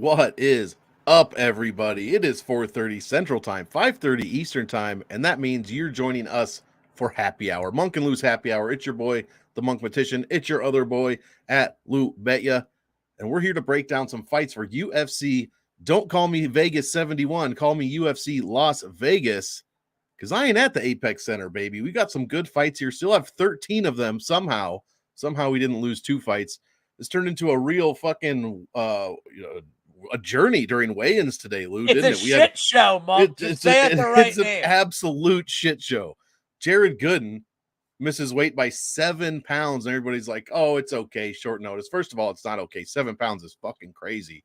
What is up, everybody? It is 4:30 Central Time, 5:30 Eastern Time, and that means you're joining us for Happy Hour. Monk and Lou's Happy Hour. It's your boy, the MonkMMATician. It's your other boy at Lou Betya, and we're here to break down some fights for UFC. Don't call me Vegas 71. Call me UFC Las Vegas, because I ain't at the Apex Center, baby. We got some good fights here. Still have 13 of them somehow. Somehow we didn't lose 2 fights. This turned into a real fucking a journey during weigh-ins today, Lou, didn't it? We had show, Monk. It's an absolute shit show. Jared Gooden misses weight by 7 pounds, and everybody's like, oh, it's okay, short notice. First of all, it's not okay. 7 pounds is fucking crazy.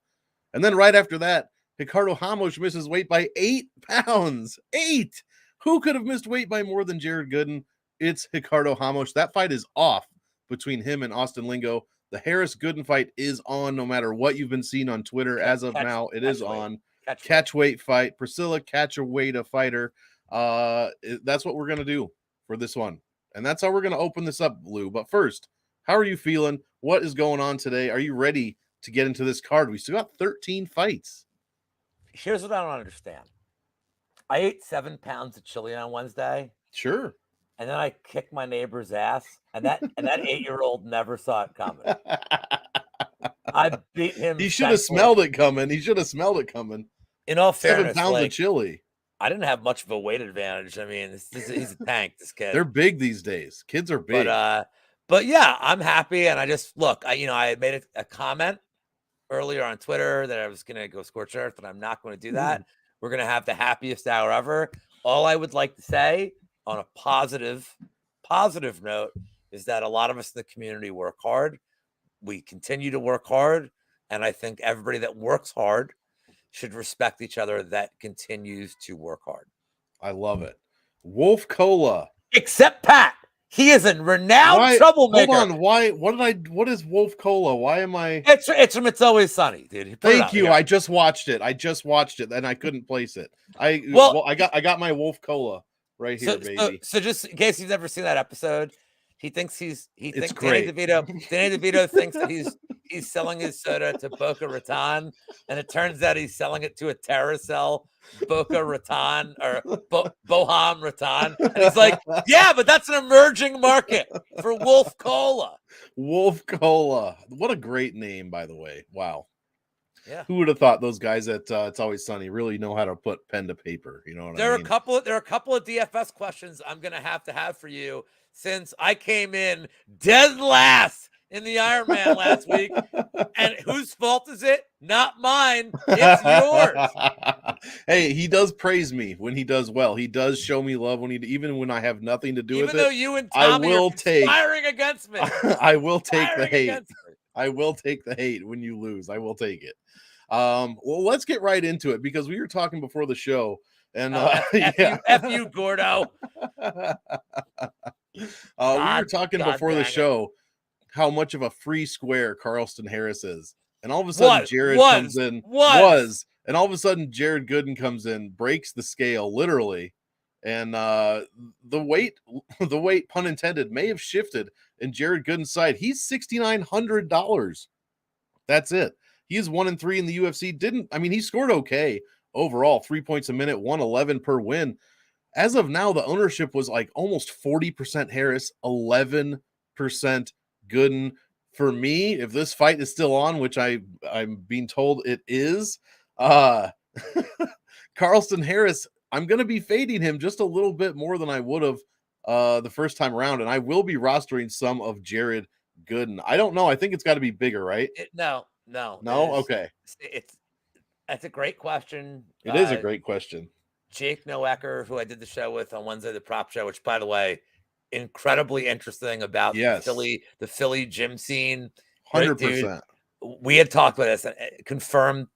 And then right after that, Ricardo Ramos misses weight by 8 pounds. 8! Who could have missed weight by more than Jared Gooden? It's Ricardo Ramos. That fight is off between him and Austin Lingo. The Harris Gooden fight is on, no matter what you've been seeing on Twitter as of now. It is on. Catch weight fight. Priscilla Catch-a-Weight, a fighter. That's what we're going to do for this one. And that's how we're going to open this up, Lou. But first, how are you feeling? What is going on today? Are you ready to get into this card? We still got 13 fights. Here's what I don't understand. I ate 7 pounds of chili on Wednesday. Sure. And then I kicked my neighbor's ass, and that 8-year-old never saw it coming. I beat him. He should have smelled it coming. In all fairness, 7 pounds of chili. I didn't have much of a weight advantage. I mean, he's a tank. This kid. They're big these days. Kids are big. But yeah, I'm happy, and I just look. I made a comment earlier on Twitter that I was going to go scorch earth, and I'm not going to do that. We're going to have the happiest hour ever. All I would like to say, on a positive note, is that a lot of us in the community work hard. We continue to work hard. And I think everybody that works hard should respect each other that continues to work hard. I love it. Wolf Cola. Except Pat. He is a renowned troublemaker. Hold on. What is Wolf Cola? Why am I? It's from It's Always Sunny, dude. Thank you. Here. I just watched it. And I couldn't place it. I got my Wolf Cola right here, baby. So just in case you've never seen that episode, he thinks Danny DeVito thinks that he's selling his soda to Boca Raton, and it turns out he's selling it to a terrorist cell, Boca Raton or Boham Raton. And he's like, yeah, but that's an emerging market for Wolf Cola. Wolf Cola. What a great name, by the way. Wow. Yeah. Who would have thought those guys at It's Always Sunny really know how to put pen to paper? You know what I mean? There are a couple of DFS questions I'm going to have for you, since I came in dead last in the Ironman last week. And whose fault is it? Not mine. It's yours. Hey, he does praise me when he does well. He does show me love even when I have nothing to do with it. Even though you and Tommy are conspiring against me. I will take the hate. I will take the hate when you lose. I will take it. Well, let's get right into it, because we were talking before the show, and F you, Gordo. We were talking before the show how much of a free square Carlston Harris is, and all of a sudden Jared comes in. And all of a sudden Jared Gooden comes in, breaks the scale literally, and the weight, pun intended, may have shifted in Jared Gooden's side. He's $6,900. That's it. He is 1-3 in the UFC. He scored okay overall, 3 points a minute, 111 per win. As of now, the ownership was like almost 40% Harris, 11% Gooden. For me, if this fight is still on, which I'm being told it is, Carlston Harris, I'm going to be fading him just a little bit more than I would have the first time around, and I will be rostering some of Jared Gooden. I don't know. I think it's got to be bigger, right? No. Okay. That's a great question. It is a great question. Jake Noecker, who I did the show with on Wednesday, the prop show, which, by the way, incredibly interesting about the Philly gym scene. 100%. We had talked about this, confirmed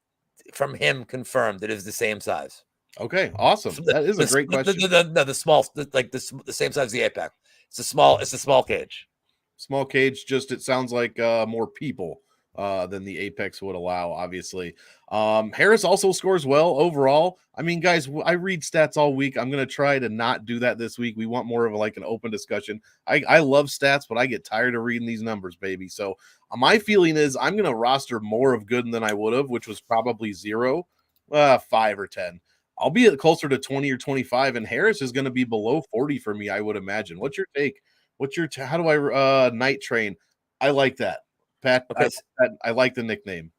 it is the same size. Okay, awesome. That is a great question. The small, the same size as the Apex. It's a small cage. Small cage. Just it sounds like more people than the Apex would allow, obviously. Harris also scores well overall. I mean, guys, I read stats all week. I'm going to try to not do that this week. We want more of an open discussion. I love stats, but I get tired of reading these numbers, baby. So my feeling is I'm going to roster more of Gooden than I would have, which was probably 0, 5 or 10. I'll be closer to 20 or 25, and Harris is going to be below 40 for me, I would imagine. What's your take? How do I Night Train? I like that. Pat, Okay. I like the nickname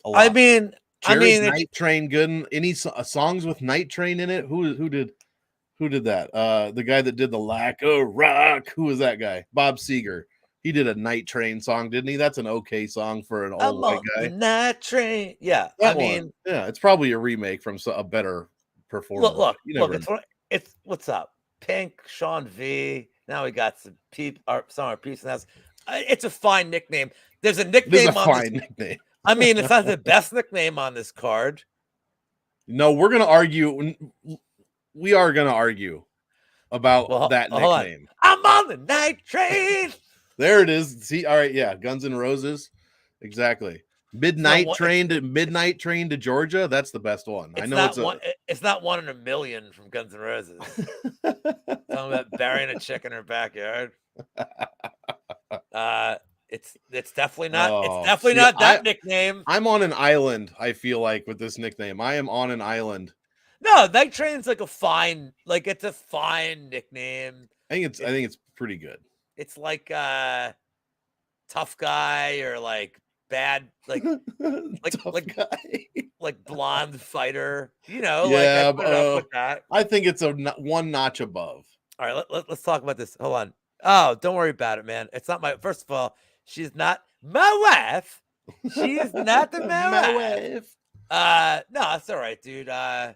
a lot. Jared Night Train Gooden. Any songs with Night Train in it? Who did that? The guy that did the Lack of Rock. Who was that guy? Bob Seger. He did a Night Train song, didn't he? That's an okay song for an old white guy. The Night Train. Yeah, yeah, it's probably a remake from a better performer. Look, it's what's up? Pink, Sean V. Now we got some some peeps in the house. It's a fine nickname. There's a nickname nickname. I mean, it's not the best nickname on this card. No, we're gonna argue. We are gonna argue about that nickname. I'm on the Night Train. There it is. See, all right, yeah, Guns N' Roses, exactly. Midnight Train to Georgia. That's the best one. I know it's not 1 in a million from Guns N' Roses. Talking about burying a chick in her backyard. It's definitely not. It's definitely not that nickname. I'm on an island. I feel like with this nickname, I am on an island. No, Night Train's like a fine nickname. I think it's pretty good. It's like tough guy or like bad like blonde fighter. Yeah, with that. I think it's one notch above. All right, let's talk about this. Hold on. Oh, don't worry about it, man. It's not first of all, she's not my wife. She is not my wife. No, that's all right, dude. I'm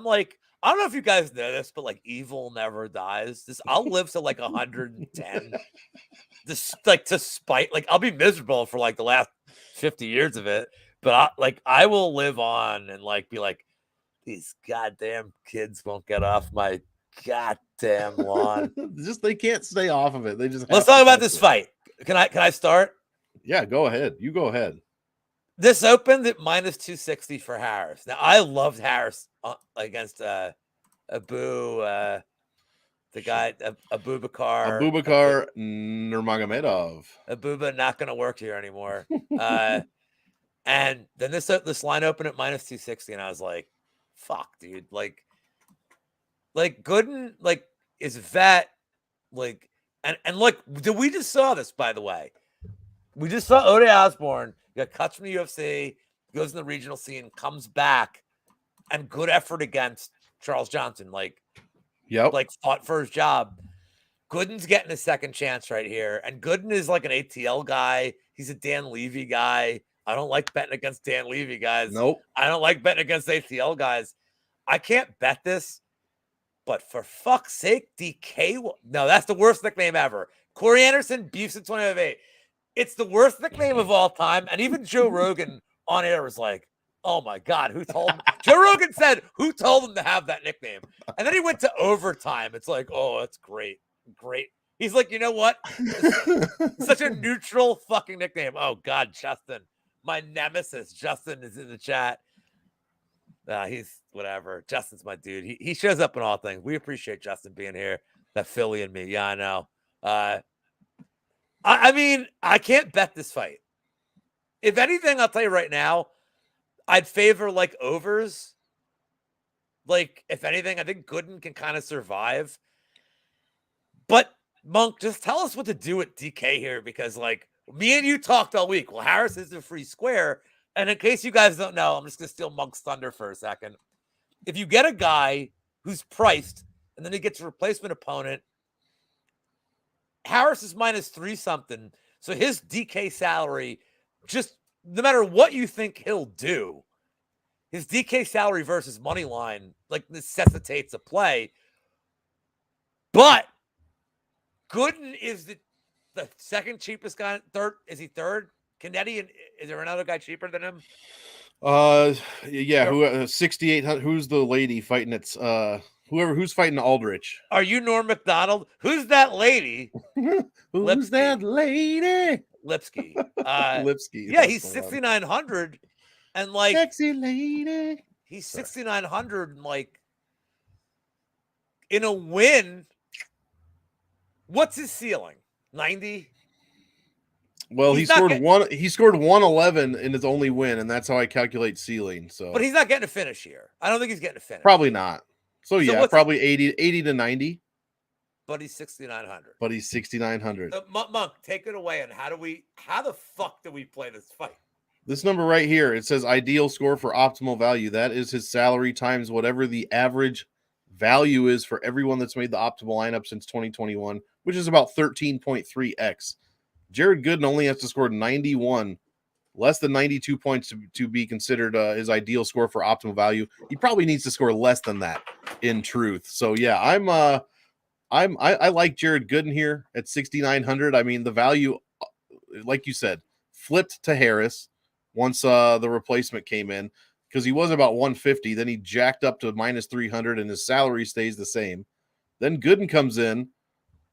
like, I don't know if you guys know this, but evil never dies. I'll live to 110. To spite, I'll be miserable for the last 50 years of it, but I will live on and be like, these goddamn kids won't get off my goddamn lawn. They can't stay off of it. They just let's talk about this fight. Can I start? Yeah, go ahead. You go ahead. This opened at -260 for Harris. Now I loved Harris against Abu, the guy Abubakar Nurmagomedov. Abuba not going to work here anymore. And then this line opened at -260, and I was like, "Fuck, dude!" Gooden is vet, and look, we just saw this, by the way. We just saw Ode Osborne got cuts from the UFC, goes in the regional scene, comes back, and good effort against Charles Johnson. Fought for his job. Gooden's getting a second chance right here, and Gooden is an ATL guy. He's a Dan Levy guy. I don't like betting against Dan Levy guys. Nope. I don't like betting against ATL guys. I can't bet this. But for fuck's sake, DK. No, that's the worst nickname ever. Corey Anderson beefs at 25-8. It's the worst nickname of all time. And even Joe Rogan on air was like, oh my God, who told him? Joe Rogan said, who told him to have that nickname? And then he went to overtime. It's like, oh, that's great. Great. He's like, you know what? Such a neutral fucking nickname. Oh God, Justin. My nemesis. Justin is in the chat. He's whatever. Justin's my dude. He shows up in all things. We appreciate Justin being here. That Philly and me. Yeah, I know. I mean, I can't bet this fight. If anything, I'll tell you right now, I'd favor overs. If anything, I think Gooden can kind of survive. But Monk, just tell us what to do at DK here, because me and you talked all week. Well, Harris is a free square. And in case you guys don't know, I'm just going to steal Monk's thunder for a second. If you get a guy who's priced and then he gets a replacement opponent, Harris is -3 something. So his DK salary, just no matter what you think he'll do, his DK salary versus money line necessitates a play. But Gooden is the second cheapest guy. Third, is he third? Canetti, is there another guy cheaper than him? Yeah, who 6,800? Who's the lady fighting? It's who's fighting Aldrich. Are you Norm Macdonald? Who's that lady? Who's that lady? Lipsky. Lipsky. Yeah, That's he's the one. 6,900, and like Sexy lady. he's Sorry. 6,900, and like in a win. What's his ceiling? 90. Well, He's he not scored get- one. He scored 111 in his only win, and that's how I calculate ceiling. So, But he's not getting a finish here. I don't think he's getting a finish. probably not. So yeah, what's probably 80 to 90. But he's 6,900. But he's 6,900. Monk, take it away. And how the fuck do we play this fight? This number right here, it says ideal score for optimal value. That is his salary times whatever the average value is for everyone that's made the optimal lineup since 2021, which is about 13.3x. Jared Gooden only has to score 91, less than 92 points to be considered his ideal score for optimal value. He probably needs to score less than that, in truth. So yeah, I like Jared Gooden here at 6,900. I mean, the value, like you said, flipped to Harris once the replacement came in, because he was about 150. Then he jacked up to minus 300, and his salary stays the same. Then Gooden comes in.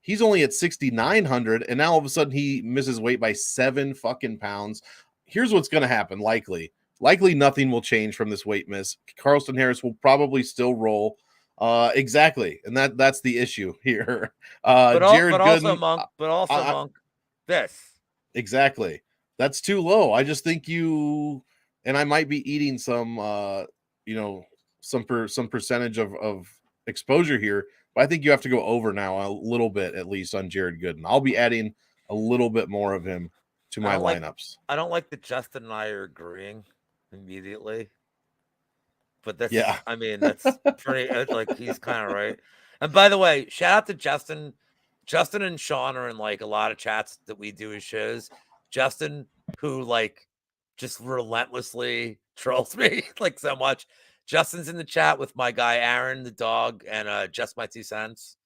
He's only at 6,900, and now all of a sudden he misses weight by 7 fucking pounds. Here's what's going to happen. Likely nothing will change from this weight miss. Carlston Harris will probably still roll. Exactly. And that's the issue here. Jared Gooden, Monk, this. Exactly. That's too low. I just think and I might be eating some, some percentage of exposure here, but I think you have to go over now a little bit, at least on Jared Gooden. I'll be adding a little bit more of him to my lineups. I don't like that Justin and I are agreeing immediately, but that's, yeah. I mean, that's pretty, like, he's kind of right. And by the way, shout out to Justin. Justin and Sean are in like a lot of chats that we do his shows. Justin, who like just relentlessly trolls me like so much. Justin's in the chat with my guy Aaron, the dog, and Just My 2 Cents.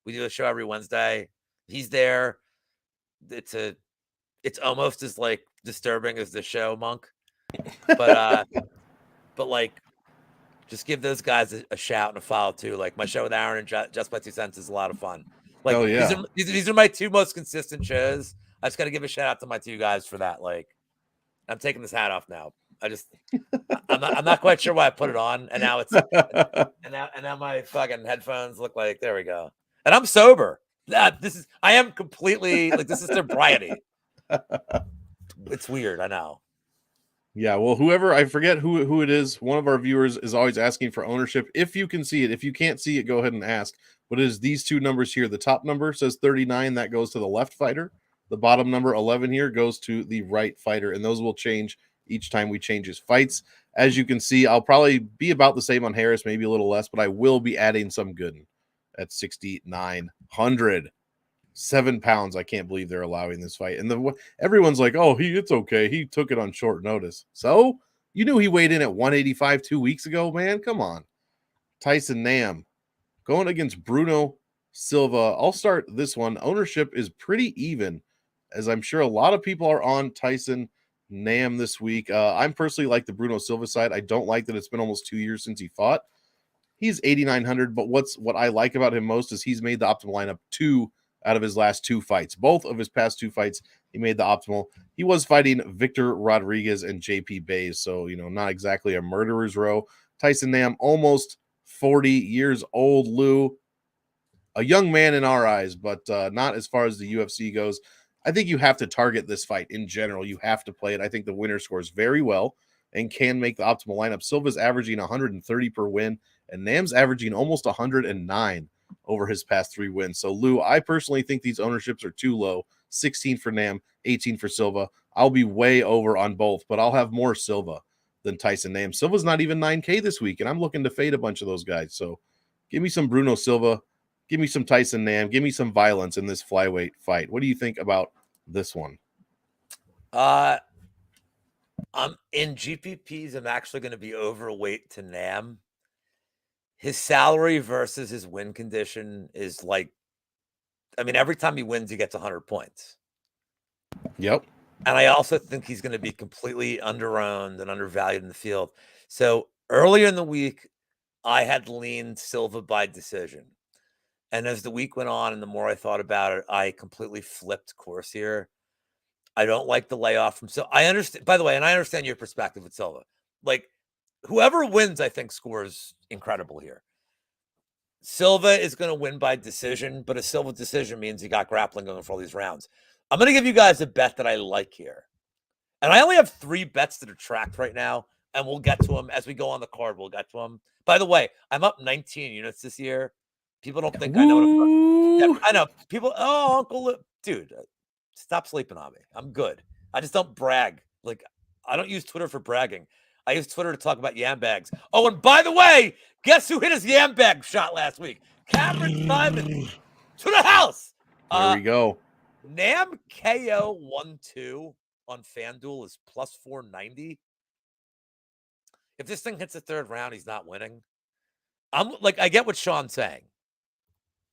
We do a show every Wednesday. He's there. It's almost as like disturbing as the show, Monk. But like, just give those guys a shout and a follow too. Like my show with Aaron and Just My 2 Cents is a lot of fun. Like, oh yeah, these are my two most consistent shows. I just got to give a shout out to my two guys for that. Like, I'm taking this hat off now. I'm not quite sure why I put it on, and now it's and now my fucking headphones look like, there we go. And I'm sober. I am completely like, this is sobriety. It's weird, I know. Yeah, well, whoever, I forget who it is, one of our viewers is always asking for ownership. If you can see it, if you can't see it, go ahead and ask. But it is these two numbers here. The top number says 39, that goes to the left fighter. The bottom number 11 here goes to the right fighter, and those will change each time we change his fights. As you can see, I'll probably be about the same on Harris, maybe a little less, but I will be adding some Gooden at 6,900. 7 pounds. I can't believe they're allowing this fight. And everyone's like, oh, it's okay. He took it on short notice. So you knew he weighed in at 185 2 weeks ago, man. Come on. Tyson Nam going against Bruno Silva. I'll start this one. Ownership is pretty even, as I'm sure a lot of people are on Tyson Nam this week. I'm personally like the Bruno Silva side. I don't like that it's been almost 2 years since he fought. He's 8,900, but what I like about him most is he's made the optimal lineup 2 out of his last 2 fights. Both of his past 2 fights, he made the optimal. He was fighting Victor Rodriguez and JP Bays, so, not exactly a murderer's row. Tyson Nam, almost 40 years old, Lou. A young man in our eyes, but not as far as the UFC goes. I think you have to target this fight in general. You have to play it. I think the winner scores very well and can make the optimal lineup. Silva's averaging 130 per win, and Nam's averaging almost 109 over his past 3 wins. So, Lou, I personally think these ownerships are too low. 16 for Nam, 18 for Silva. I'll be way over on both, but I'll have more Silva than Tyson Nam. Silva's not even 9K this week, and I'm looking to fade a bunch of those guys. So give me some Bruno Silva. Give me some Tyson Nam. Give me some violence in this flyweight fight. What do you think about this one? I'm in GPPs. I'm actually going to be overweight to Nam. His salary versus his win condition is like, I mean, every time he wins, he gets 100 points. Yep. And I also think he's going to be completely underowned and undervalued in the field. So earlier in the week, I had leaned Silva by decision. And as the week went on and the more I thought about it, I completely flipped course here. I don't like the layoff from Silva. I understand, by the way, and I understand your perspective with Silva. Like, whoever wins, I think, scores incredible here. Silva is going to win by decision, but a Silva decision means he got grappling going for all these rounds. I'm going to give you guys a bet that I like here. And I only have 3 bets that are tracked right now, and we'll get to them as we go on the card. We'll get to them. By the way, I'm up 19 units this year. People don't think I know what I'm talking. Yeah, I know. People, oh, Uncle, dude, stop sleeping on me. I'm good. I just don't brag. Like, I don't use Twitter for bragging. I use Twitter to talk about yam bags. Oh, and by the way, guess who hit his yam bag shot last week? Cameron Simon to the house. There we go. Nam KO 1-2 on FanDuel is plus 490. If this thing hits the 3rd round, he's not winning. I'm like, I get what Sean's saying.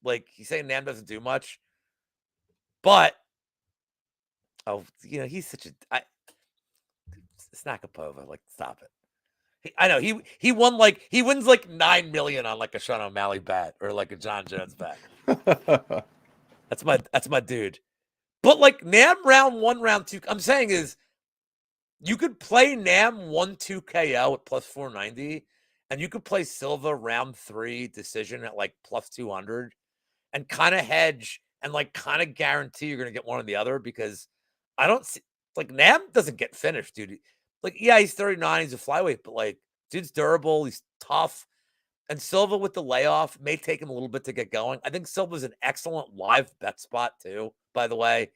Like, he's saying Nam doesn't do much, but he's such a Snakapova. Like, stop it. I know he wins like 9 million on like a Sean O'Malley bet or like a John Jones bet. That's my dude. But like Nam round 1, round 2, I'm saying is you could play Nam 1-2 KO at plus 490, and you could play Silva round 3 decision at like plus 200, and kind of hedge and like kind of guarantee you're gonna get one or the other, because I don't see like Nam doesn't get finished, dude. Like, yeah, he's 39, he's a flyweight, but like, dude's durable, he's tough. And Silva with the layoff may take him a little bit to get going. I think Silva's an excellent live bet spot too, by the way.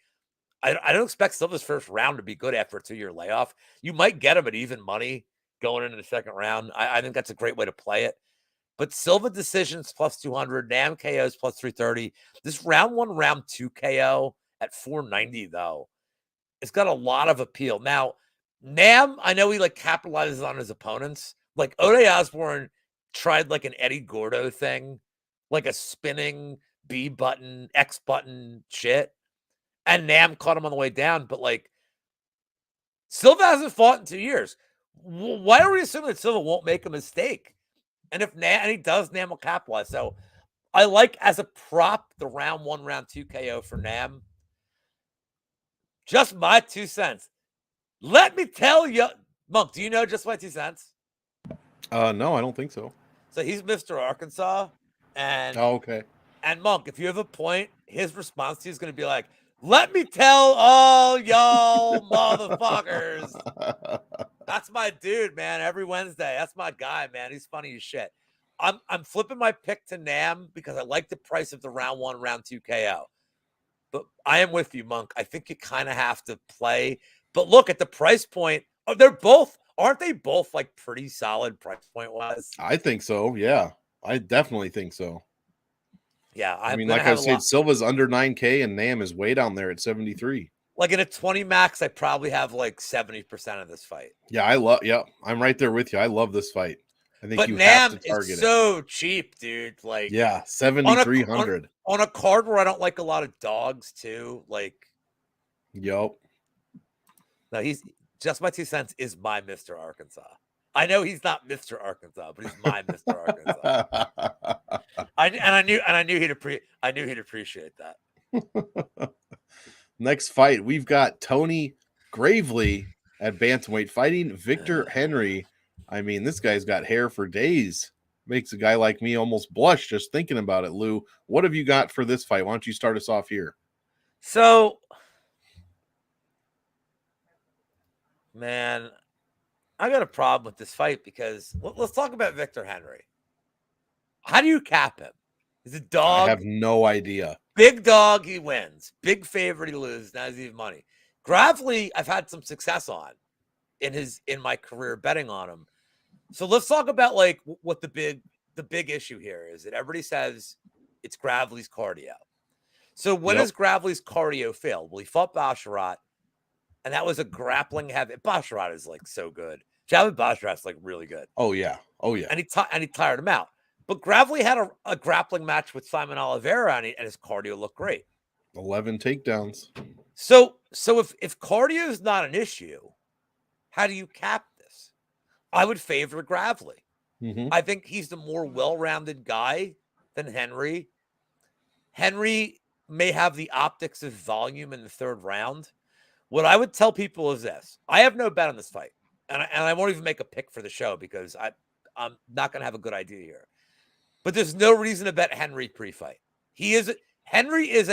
I don't expect Silva's first round to be good after a 2-year layoff. You might get him at even money going into the 2nd round. I think that's a great way to play it. But Silva decisions plus 200, Nam KOs plus 330. This round 1, round 2 KO at 490, though, it's got a lot of appeal. Now, Nam, I know he like capitalizes on his opponents. Like Ode Osborne tried like an Eddie Gordo thing, like a spinning B button, X button shit. And Nam caught him on the way down. But like, Silva hasn't fought in 2 years. Why are we assuming that Silva won't make a mistake? And if Nam, and he does, Nam will capitalize. So I like as a prop the round 1, round 2 KO for Nam. Just my 2 cents. Let me tell you, Monk, do you know just my 2 cents? No, I don't think so. So he's Mr. Arkansas. And okay. And Monk, if you have a point, his response to you is going to be like, let me tell all y'all motherfuckers. That's my dude, man. Every Wednesday. That's my guy, man. He's funny as shit. I'm flipping my pick to Nam because I like the price of the round 1, round 2 KO. But I am with you, Monk. I think you kind of have to play. But look at the price point. Oh, aren't they both like pretty solid price point wise? I think so. Yeah, I definitely think so. Yeah, I mean, like I said, Silva's under 9K and Nam is way down there at 73. Like in a 20 max, I probably have like 70% of this fight. Yeah, I'm right there with you. I love this fight. I think you Nam have to target is so cheap, dude. Like, yeah, 7,300 on a card where I don't like a lot of dogs too. Like, yup. No, he's just my 2 cents is my Mr. Arkansas. I know he's not Mr. Arkansas, but he's my Mr. Arkansas. I knew he'd appreciate that. Next fight, we've got Tony Gravely at bantamweight fighting Victor Henry. I mean, this guy's got hair for days. Makes a guy like me almost blush just thinking about it. Lou, what have you got for this fight? Why don't you start us off here? So, man, I got a problem with this fight because let's talk about Victor Henry. How do you cap him? He's a dog. I have no idea. Big dog, he wins. Big favorite, he loses. Now he's even money. Gravely, I've had some success on in my career betting on him. So let's talk about like what the big issue here is. That everybody says it's Gravely's cardio. So when does Gravely's cardio fail? Well, he fought Basharat, and that was a grappling heavy. Basharat is like so good. Javid Basharat's like really good. Oh yeah. And he tired him out. But Gravely had a grappling match with Simon Oliveira, and his cardio looked great. 11 takedowns. So if cardio is not an issue, how do you cap this? I would favor Gravely. Mm-hmm. I think he's the more well-rounded guy than Henry. Henry may have the optics of volume in the 3rd round. What I would tell people is this. I have no bet on this fight. And I won't even make a pick for the show because I'm not going to have a good idea here. But there's no reason to bet Henry pre-fight. Henry is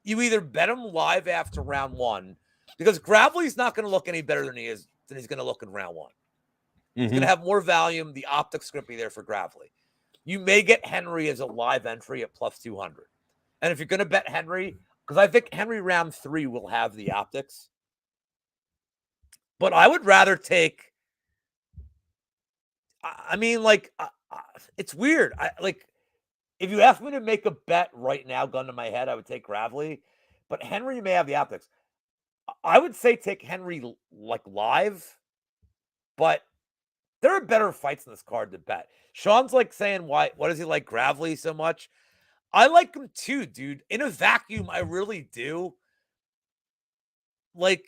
you either bet him live after round 1 because Gravely's not going to look any better than he's going to look in round 1. He's going to have more volume. The optics are going to be there for Gravely. You may get Henry as a live entry at plus 200. And if you're going to bet Henry, because I think Henry round 3 will have the optics. But I would rather take, it's weird. If you ask me to make a bet right now, gun to my head, I would take Gravely. But Henry may have the optics. I would say take Henry like live, but there are better fights in this card to bet. Sean's like saying, why does he like Gravely so much? I like him too, dude. In a vacuum, I really do. Like,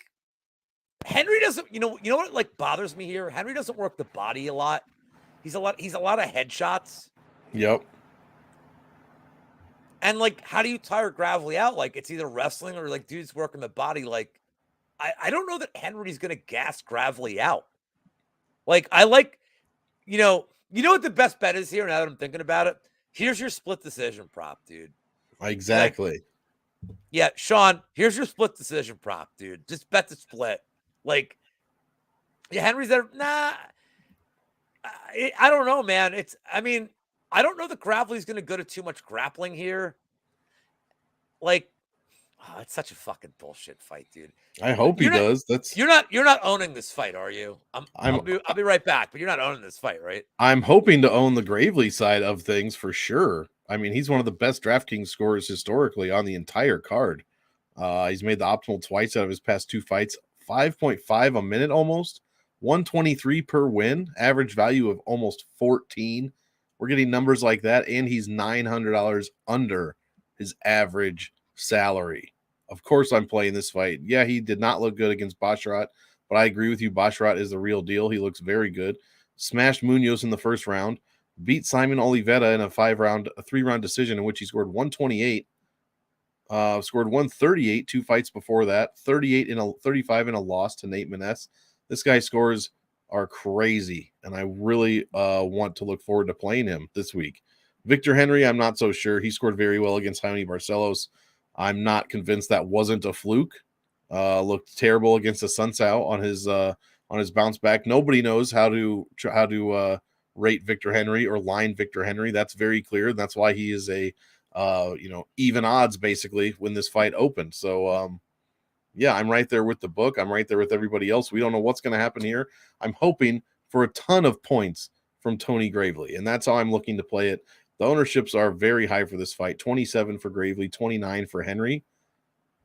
Henry doesn't, you know what like bothers me here? Henry doesn't work the body a lot. He's a lot of headshots. Yep. And like, how do you tire Gravely out? Like, it's either wrestling or like dude's working the body. Like, I don't know that Henry's gonna gas Gravely out. Like, I like, you know what the best bet is here now that I'm thinking about it? Here's your split decision prop, dude. Exactly. Yeah, Sean, here's your split decision prop, dude. Just bet the split. Like, yeah, Henry's there. Nah, I don't know, man. I don't know that Gravely's going to go to too much grappling here. Like, it's such a fucking bullshit fight, dude. I hope he does. You're not owning this fight, are you? I'll be right back, but you're not owning this fight, right? I'm hoping to own the Gravely side of things for sure. I mean, he's one of the best DraftKings scorers historically on the entire card. He's made the optimal twice out of his past 2 fights. 5.5 a minute almost. 123 per win. Average value of almost 14. We're getting numbers like that, and he's $900 under his average salary. Of course I'm playing this fight. Yeah, he did not look good against Basharat, but I agree with you. Basharat is the real deal. He looks very good. Smashed Munoz in the first round. Beat Simon Oliveira in a 3-round decision in which he scored 128. Scored 138 2 fights before that. 35 in a loss to Nate Maness. This guy's scores are crazy, and I really want to look forward to playing him this week. Victor Henry, I'm not so sure. He scored very well against Jaime Barcelos. I'm not convinced that wasn't a fluke. Looked terrible against the Sunsao on his bounce back. Nobody knows how to rate Victor Henry or line Victor Henry. That's very clear. And that's why he is a even odds basically when this fight opened. So yeah, I'm right there with the book. I'm right there with everybody else. We don't know what's going to happen here. I'm hoping for a ton of points from Tony Gravely, and that's how I'm looking to play it. The ownerships are very high for this fight. 27 for Gravely, 29 for Henry.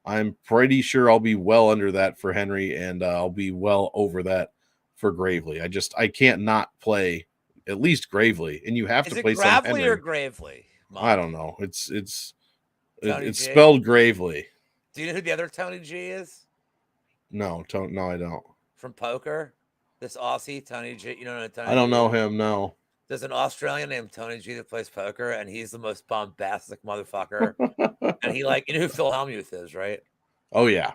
I'm pretty sure I'll be well under that for Henry, and I'll be well over that for Gravely. I can't not play at least Gravely, and you have to play some Henry. Gravely or Gravely? Monk? I don't know. It's spelled Gravely. Do you know who the other Tony G is? No, I don't. From poker, this Aussie Tony G. You don't know Tony? I don't know him. No. There's an Australian named Tony G that plays poker, and he's the most bombastic motherfucker. And he you know who Phil Hellmuth is, right? Oh yeah.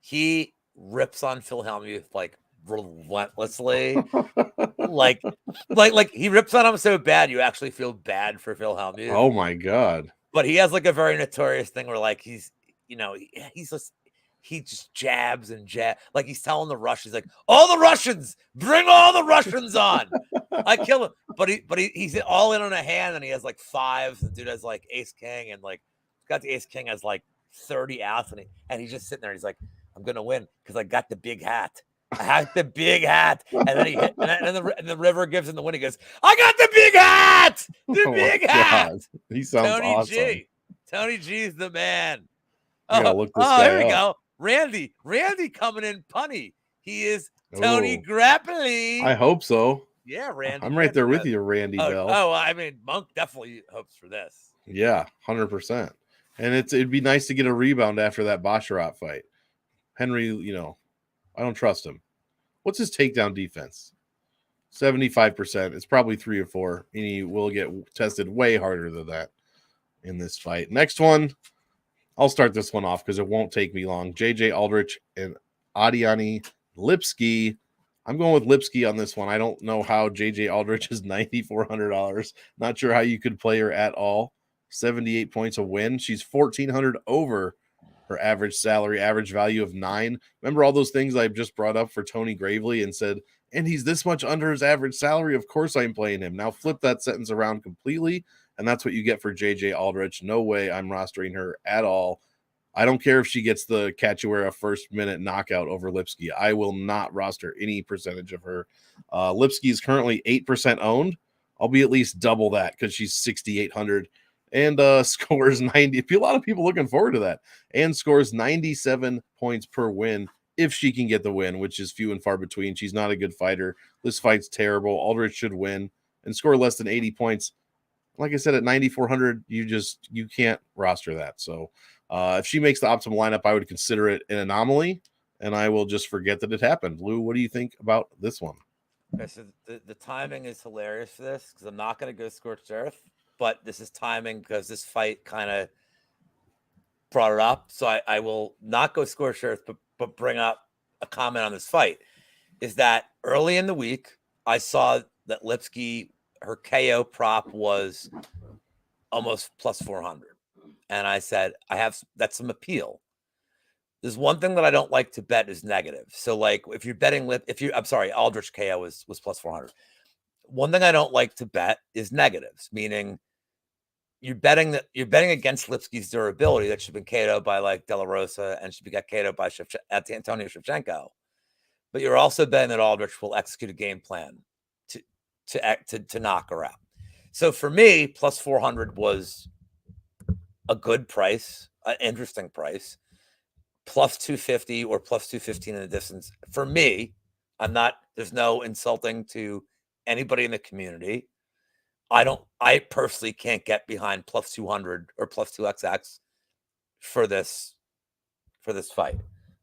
He rips on Phil Hellmuth like relentlessly. like he rips on him so bad you actually feel bad for Phil Hellmuth. Oh my god. But he has like a very notorious thing where like he just jabs and jabs. Like he's telling the Russians, like, all the Russians, bring all the Russians on. I kill him. But he's all in on a hand and he has like 5. The dude has like ace king and like got the ace king has like 30 outs and he's just sitting there. He's like, I'm gonna win because I got the big hat. I have the big hat. And then and the river gives him the win. He goes, I got the big hat. The big hat. He sounds Tony awesome. G. Tony G's the man. Look this guy here we up. go. Randy coming in punny. He is Tony Grappling. I hope so. Yeah, Randy. I'm right there with you, Randy Bell. Oh, I mean, Monk definitely hopes for this. Yeah, 100%. And it'd be nice to get a rebound after that Basharat fight. Henry, I don't trust him. What's his takedown defense? 75%. It's probably 3 or 4. And he will get tested way harder than that in this fight. Next one. I'll start this one off because it won't take me long. JJ Aldrich and Adiani Lipski. I'm going with Lipski on this one. I don't know how JJ Aldrich is $9,400. Not sure how you could play her at all. 78 points a win. She's 1,400 over her average salary, average value of 9. Remember all those things I just brought up for Tony Gravely and said, and he's this much under his average salary. Of course I'm playing him. Now flip that sentence around completely, and that's what you get for JJ Aldrich. No way I'm rostering her at all. I don't care if she gets the Cachoeira first minute knockout over Lipski. I will not roster any percentage of her. Lipski is currently 8% owned. I'll be at least double that because she's 6,800 and scores 90. A lot of people looking forward to that, and scores 97 points per win if she can get the win, which is few and far between. She's not a good fighter. This fight's terrible. Aldrich should win and score less than 80 points. Like I said, at 9,400, you can't roster that. So if she makes the optimal lineup, I would consider it an anomaly, and I will just forget that it happened. Lou, what do you think about this one? Okay, so the timing is hilarious for this because I'm not going to go scorched earth, but this is timing because this fight kind of brought it up. So I will not go scorched earth, but bring up a comment on this fight. Is that early in the week, I saw that Lipski, her KO prop was almost plus 400. And I said, that's some appeal. There's one thing that I don't like to bet is negative. So like if you're betting Aldrich KO was plus 400. One thing I don't like to bet is negatives, meaning you're betting against Lipski's durability that she's been KO'd by like De La Rosa and she got KO'd by Antonio Shevchenko. But you're also betting that Aldrich will execute a game plan to knock her out. So for me, plus 400 was a good price, an interesting price. Plus 250 or plus 215 in the distance. For me, there's no insulting to anybody in the community. I personally can't get behind plus 200 or plus 2XX for this fight.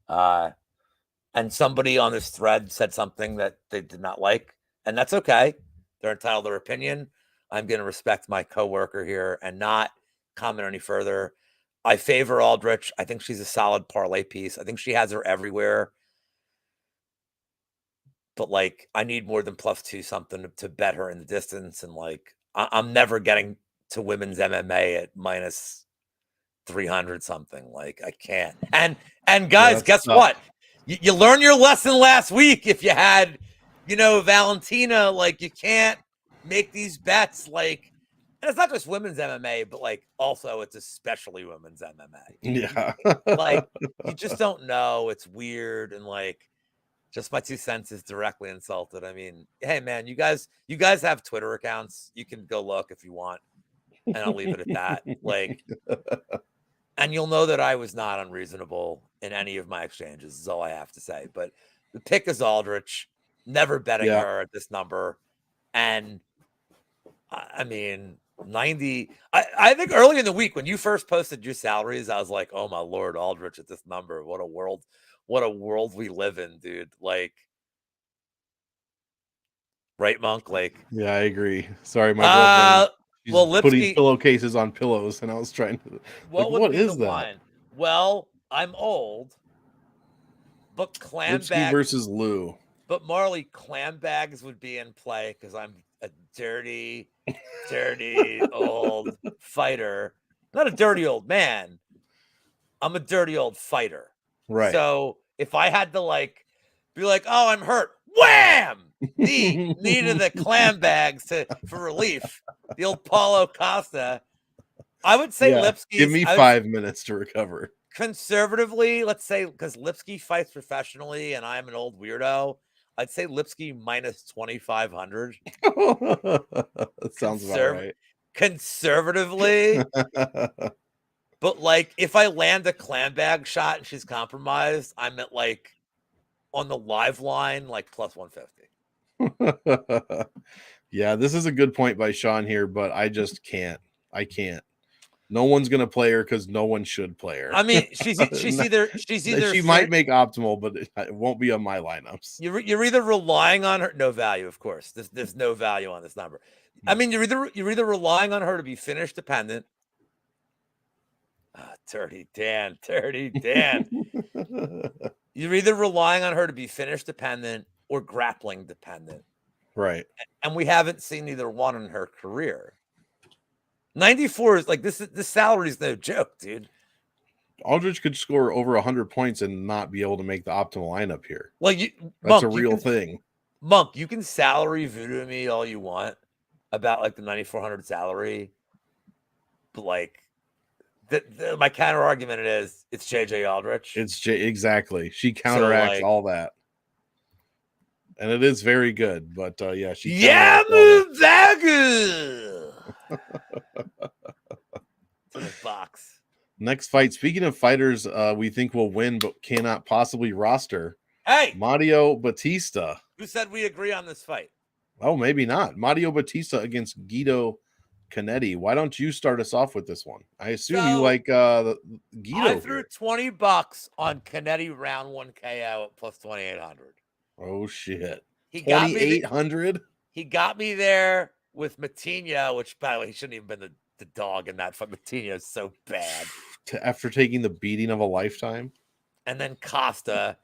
And somebody on this thread said something that they did not like, and that's okay. They're entitled to their opinion. I'm going to respect my coworker here and not comment any further. I favor Aldrich. I think she's a solid parlay piece. I think she has her everywhere. But like, I need more than plus 2 something to bet her in the distance. And like, I'm never getting to women's MMA at minus 300 something. Like, I can't. And guys, guess what? You learned your lesson last week. If you had, Valentina, like you can't make these bets. Like, and it's not just women's MMA, but like also it's especially women's MMA. Yeah. Like you just don't know. It's weird. And like, just my 2 cents is directly insulted. I mean, hey man, you guys have Twitter accounts. You can go look if you want. And I'll leave it at that. Like, and you'll know that I was not unreasonable in any of my exchanges, is all I have to say. But the pick is Aldrich, never betting her at this number. And I mean, 90. I think early in the week when you first posted your salaries, I was like, oh my Lord, Aldrich at this number. What a world we live in, dude. Like, right, Monk? Like, yeah, I agree. Sorry, my girlfriend. She's Lipski, putting pillowcases on pillows, and I was trying to. What is that? Line? Well, I'm old, but Lipski versus Lou. But Marley, clam bags would be in play because I'm a dirty old fighter. Not a dirty old man. I'm a dirty old fighter. Right. So if I had to like be like, oh, I'm hurt, wham! Needed the clam bags for relief. The old Paulo Costa. I would say Lipski. Give me 5 minutes to recover. Conservatively, let's say, because Lipski fights professionally and I'm an old weirdo, I'd say Lipski minus 2,500. That sounds about right. Conservatively. But like, if I land a clam bag shot and she's compromised, I'm at like on the live line, like plus 150. Yeah, this is a good point by Sean here, but I just can't. I can't. No one's gonna play her because no one should play her. I mean, she's either she might make optimal, but it won't be on my lineups. You're either relying on her, no value, of course. There's no value on this number. I mean, you're either relying on her to be finish dependent, Dirty Dan. You're either relying on her to be finish dependent or grappling dependent. Right. And we haven't seen either one in her career. 94 is like this salary is no joke, dude. Aldridge could score over 100 points and not be able to make the optimal lineup here. Well, that's a real thing. Monk, you can salary voodoo me all you want about like the 9,400 salary, but like my counter argument is it's JJ Aldrich. It's exactly. She counteracts all that, and it is very good. But yeah, she Vegas to the box. Next fight. Speaking of fighters, we think will win but cannot possibly roster. Hey, Mario Batista. Who said we agree on this fight? Oh, maybe not. Mario Batista against Guido Canetti. Why don't you start us off with this one? I assume you like Guido. I threw $20 on Canetti round 1 KO at plus 2,800. Oh shit! 2,800. He got me there with Matinho, which by the way he shouldn't even been the dog in that fight. Matinho is so bad. After taking the beating of a lifetime, and then Costa.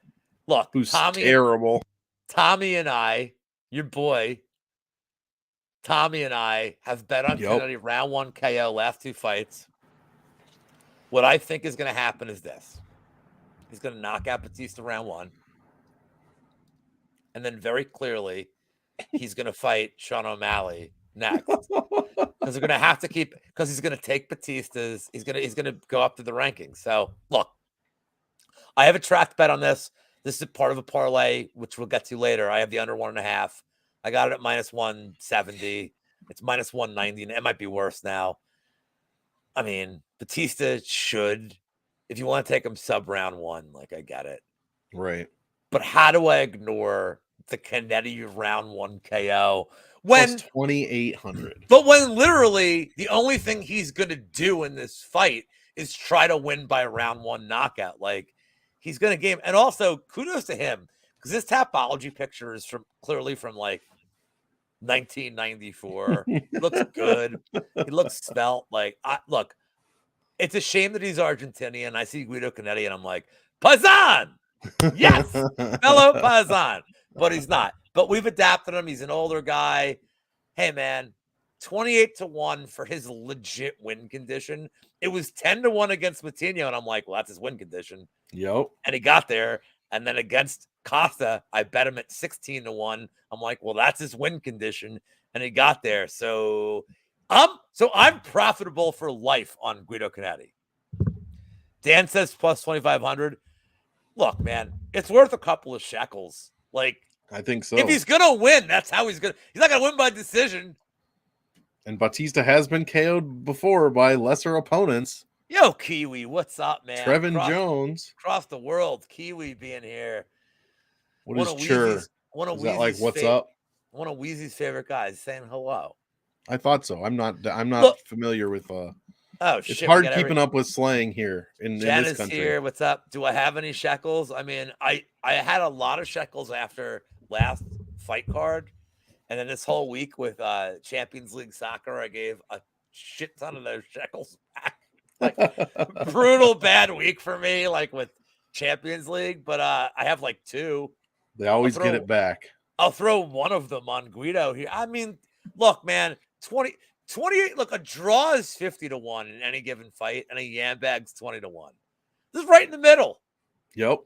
Look, who's terrible. Tommy and I, your boy, Tommy and I have bet on Kennedy round 1 KO last 2 fights. What I think is going to happen is this. He's going to knock out Batista round 1. And then very clearly, he's going to fight Sean O'Malley next. Because they're going to have to keep, because he's going to take Batista's, he's going to go up to the rankings. So look, I have a tracked bet on this. This is part of a parlay, which we'll get to later. I have the under 1.5. I got it at minus 170. It's minus 190, and it might be worse now. I mean, Batista should, if you want to take him sub round 1, like I get it. Right. But how do I ignore the Canetti round 1 KO when plus 2,800? But when literally the only thing he's going to do in this fight is try to win by round 1 knockout. Like, he's going to game. And also, kudos to him, because this Tapology picture is clearly from like 1994. He looks good. He looks svelte. Like, look, it's a shame that he's Argentinian. I see Guido Canetti and I'm like, Paisan! Yes! Fellow Paisan! But he's not. But we've adapted him. He's an older guy. Hey, man, 28-1 for his legit win condition. It was 10-1 against Matinho, and I'm like, well, that's his win condition. Yep. And he got there. And then against Costa, I bet him at 16-1. I'm like, well, that's his win condition. And he got there. So I'm profitable for life on Guido Canetti. Dan says plus 2,500. Look, man, it's worth a couple of shekels. Like, I think so. If he's gonna win, that's how he's not gonna win by decision. And Batista has been KO'd before by lesser opponents. Yo, Kiwi, what's up, man? Trevin Jones. Across the world, Kiwi being here. What is Chur? Is that like what's up? One of Weezy's favorite guys saying hello. I thought so. I'm not familiar with oh shit. It's hard keeping up with slang here in this country. Here. What's up? Do I have any shekels? I mean, I had a lot of shekels after last fight card. And then this whole week with Champions League soccer, I gave a shit ton of those shekels back. Like, brutal bad week for me, like with Champions League. But I have like 2. They always get it back. I'll throw one of them on Guido here. I mean, look, man, 28. Look, a draw is 50-1 in any given fight, and a yam bag's 20-1. This is right in the middle. Yep,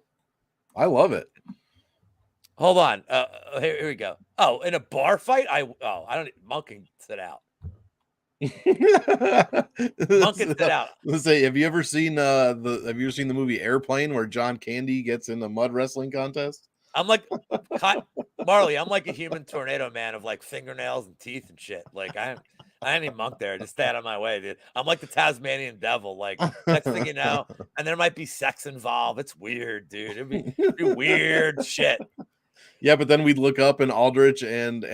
I love it. Hold on. Here we go. Oh, in a bar fight, I don't. Monk can sit out. Monk can sit out. Let's say, have you ever seen the movie Airplane where John Candy gets in the mud wrestling contest? I'm like Marley. I'm like a human tornado man of like fingernails and teeth and shit. Like I ain't even Monk there. Just stay out of my way, dude. I'm like the Tasmanian devil. Like next thing you know, and there might be sex involved. It's weird, dude. It'd be weird shit. Yeah, but then we'd look up and Aldrich and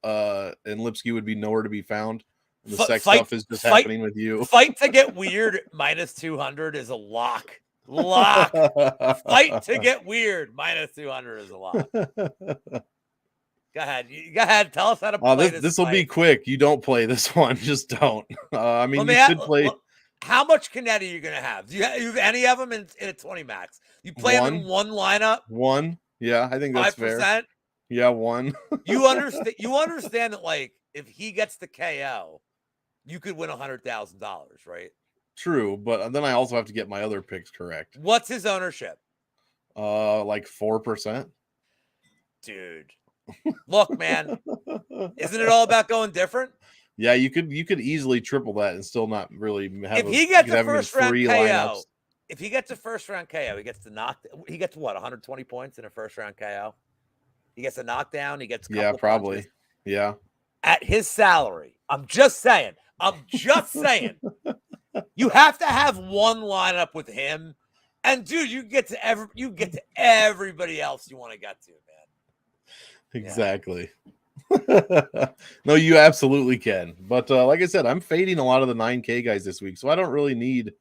Lipsky would be nowhere to be found. The sex stuff is just happening with you. Fight to get weird minus 200 is a lock. Fight to get weird minus 200 is a lock. Go ahead. Tell us how to play this. This will be quick. You don't play this one. Just don't. I mean, you should play. How much Kennedy are you going to have? Do you have any of them in a 20 max? You play them in one lineup? One. Yeah, I think that's 5%? fair. Yeah, one. You understand that, like, if he gets the KO, you could win $100,000, right? True, but then I also have to get my other picks correct. What's his ownership? Like 4%. Dude. Look, man. Isn't it all about going different? Yeah, you could easily triple that and still not really have. If he gets a first first round KO, lineups. if he gets a first round KO, he gets what, 120 points in a first round KO? He gets a knockdown, he gets a couple probably. punches. Yeah. At his salary, I'm just saying. You have to have one lineup with him, and dude, you get to everybody else you want to get to, man. Exactly. Yeah. No, you absolutely can. But like I said, I'm fading a lot of the 9K guys this week, so I don't really need,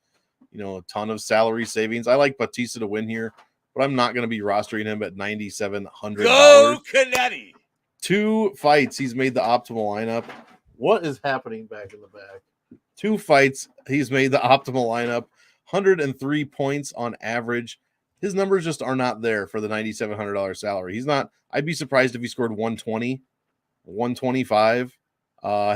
a ton of salary savings. I like Batista to win here, but I'm not going to be rostering him at $9,700. Go Kennedy. 2 fights, he's made the optimal lineup. What is happening back in the back? 2 fights, he's made the optimal lineup. 103 points on average. His numbers just are not there for the $9,700 salary. He's not. I'd be surprised if he scored 120, 125.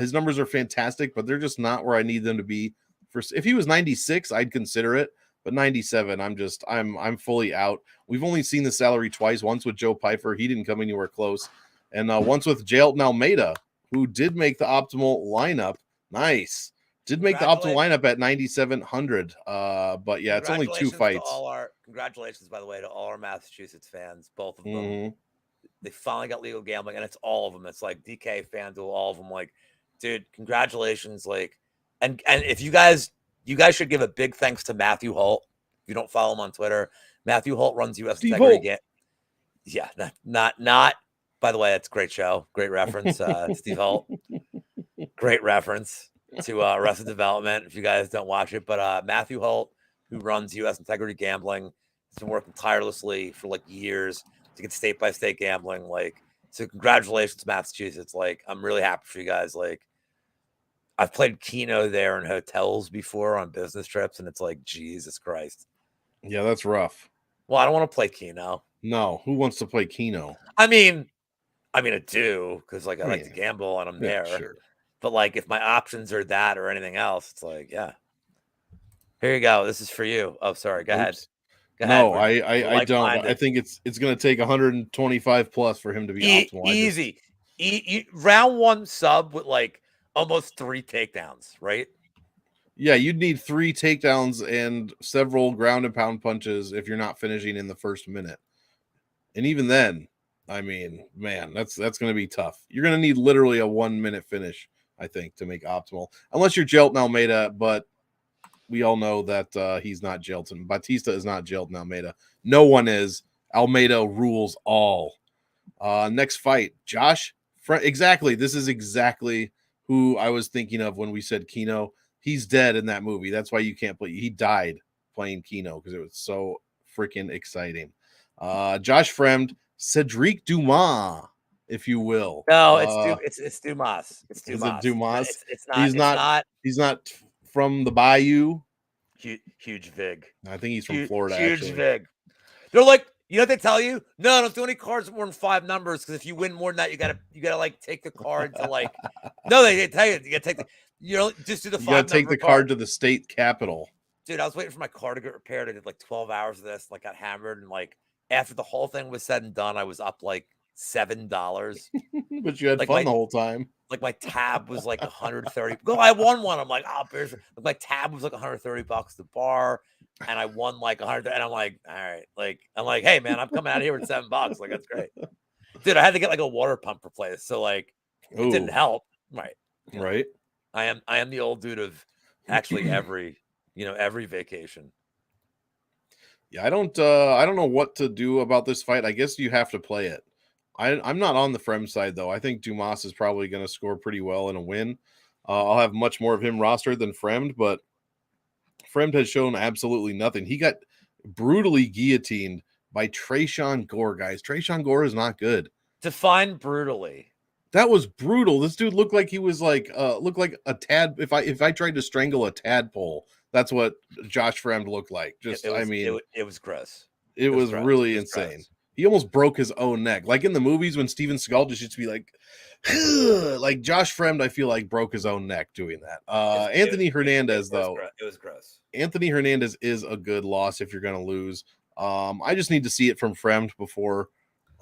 His numbers are fantastic, but they're just not where I need them to be. If he was 96, I'd consider it, but 97, I'm fully out. We've only seen the salary twice. Once with Joe Pyfer, he didn't come anywhere close, and once with Jailton Almeida, who did make the optimal lineup. Nice. Did make the optimal lineup at 9,700. But yeah, it's only 2 fights. Congratulations, by the way, to all our Massachusetts fans, both of them. Mm-hmm. They finally got legal gambling, and it's all of them. It's like DK, FanDuel, all of them. Like, dude, congratulations. Like, and if you guys should give a big thanks to Matthew Holt. If you don't follow him on Twitter, Matthew Holt runs US Integrity. Yeah, not. By the way, that's a great show. Great reference, Steve Holt. Great reference to Arrested Development, if you guys don't watch it. But Matthew Holt, who runs US Integrity Gambling, has been working tirelessly for like years to get state-by-state gambling. Like, so congratulations, Massachusetts. Like, I'm really happy for you guys. Like, I've played Keno there in hotels before on business trips, and it's like, Jesus Christ. Yeah, that's rough. Well, I don't want to play Keno. No, who wants to play Keno? I mean, I do, because like I like to gamble and I'm there. Sure. But like, if my options are that or anything else, it's like, yeah. Here you go. This is for you. Oh, sorry. Go ahead. No, I don't. I think it's going to take 125 plus for him to be optimal. Easy. Round 1 sub with like almost 3 takedowns, right? Yeah, you'd need 3 takedowns and several ground and pound punches if you're not finishing in the first minute. And even then, I mean, man, that's going to be tough. You're going to need literally a 1-minute finish, I think, to make optimal. Unless you're Jailton Almeida, but we all know that he's not Jailton. Batista is not Jailton Almeida. No one is. Almeida rules all. Next fight, Josh. Exactly. This is exactly who I was thinking of when we said Keno. He's dead in that movie. That's why you can't play. He died playing Keno because it was so freaking exciting. Josh Fremd, Cedric Dumas, if you will. No, it's Dumas. It's Dumas. Is it Dumas? It's not. He's not from the Bayou. Huge vig. I think he's from Florida. Huge actually. vig. They're like, you know what they tell you? No, don't do any cards more than 5 numbers, because if you win more than that, you gotta like take the card to like. No, they tell you gotta take the. Just do the 5 number. You gotta take the card to the state capitol. Dude, I was waiting for my car to get repaired. I did like 12 hours of this, like got hammered, and like after the whole thing was said and done, I was up like $7. But you had like fun the whole time. Like my tab was like 130. Go, I won one. I'm like, oh, my tab was like $130 at the bar, and I won like 100. And I'm like, all right, like I'm like, hey man, I'm coming out of here with $7. Like that's great, dude. I had to get like a water pump replaced, so like it didn't help, right? Right. I am the old dude of actually every vacation. Yeah, I don't know what to do about this fight. I guess you have to play it. I'm not on the Fremd side, though. I think Dumas is probably going to score pretty well in a win. I'll have much more of him rostered than Fremd, but Fremd has shown absolutely nothing. He got brutally guillotined by Trayshawn Gore, guys. Trayshawn Gore is not good. Define brutally. That was brutal. This dude looked like he was like looked like a tad. If I tried to strangle a tadpole, That's what Josh Fremd looked like. Just, It I was mean, it was gross. it was gross. really It was insane. gross. He almost broke his own neck. Like in the movies when Steven Seagal just used to be like, like Josh Fremd, I feel like broke his own neck doing that. Anthony Hernandez, though. It was gross. Anthony Hernandez is a good loss if you're going to lose. I just need to see it from Fremd before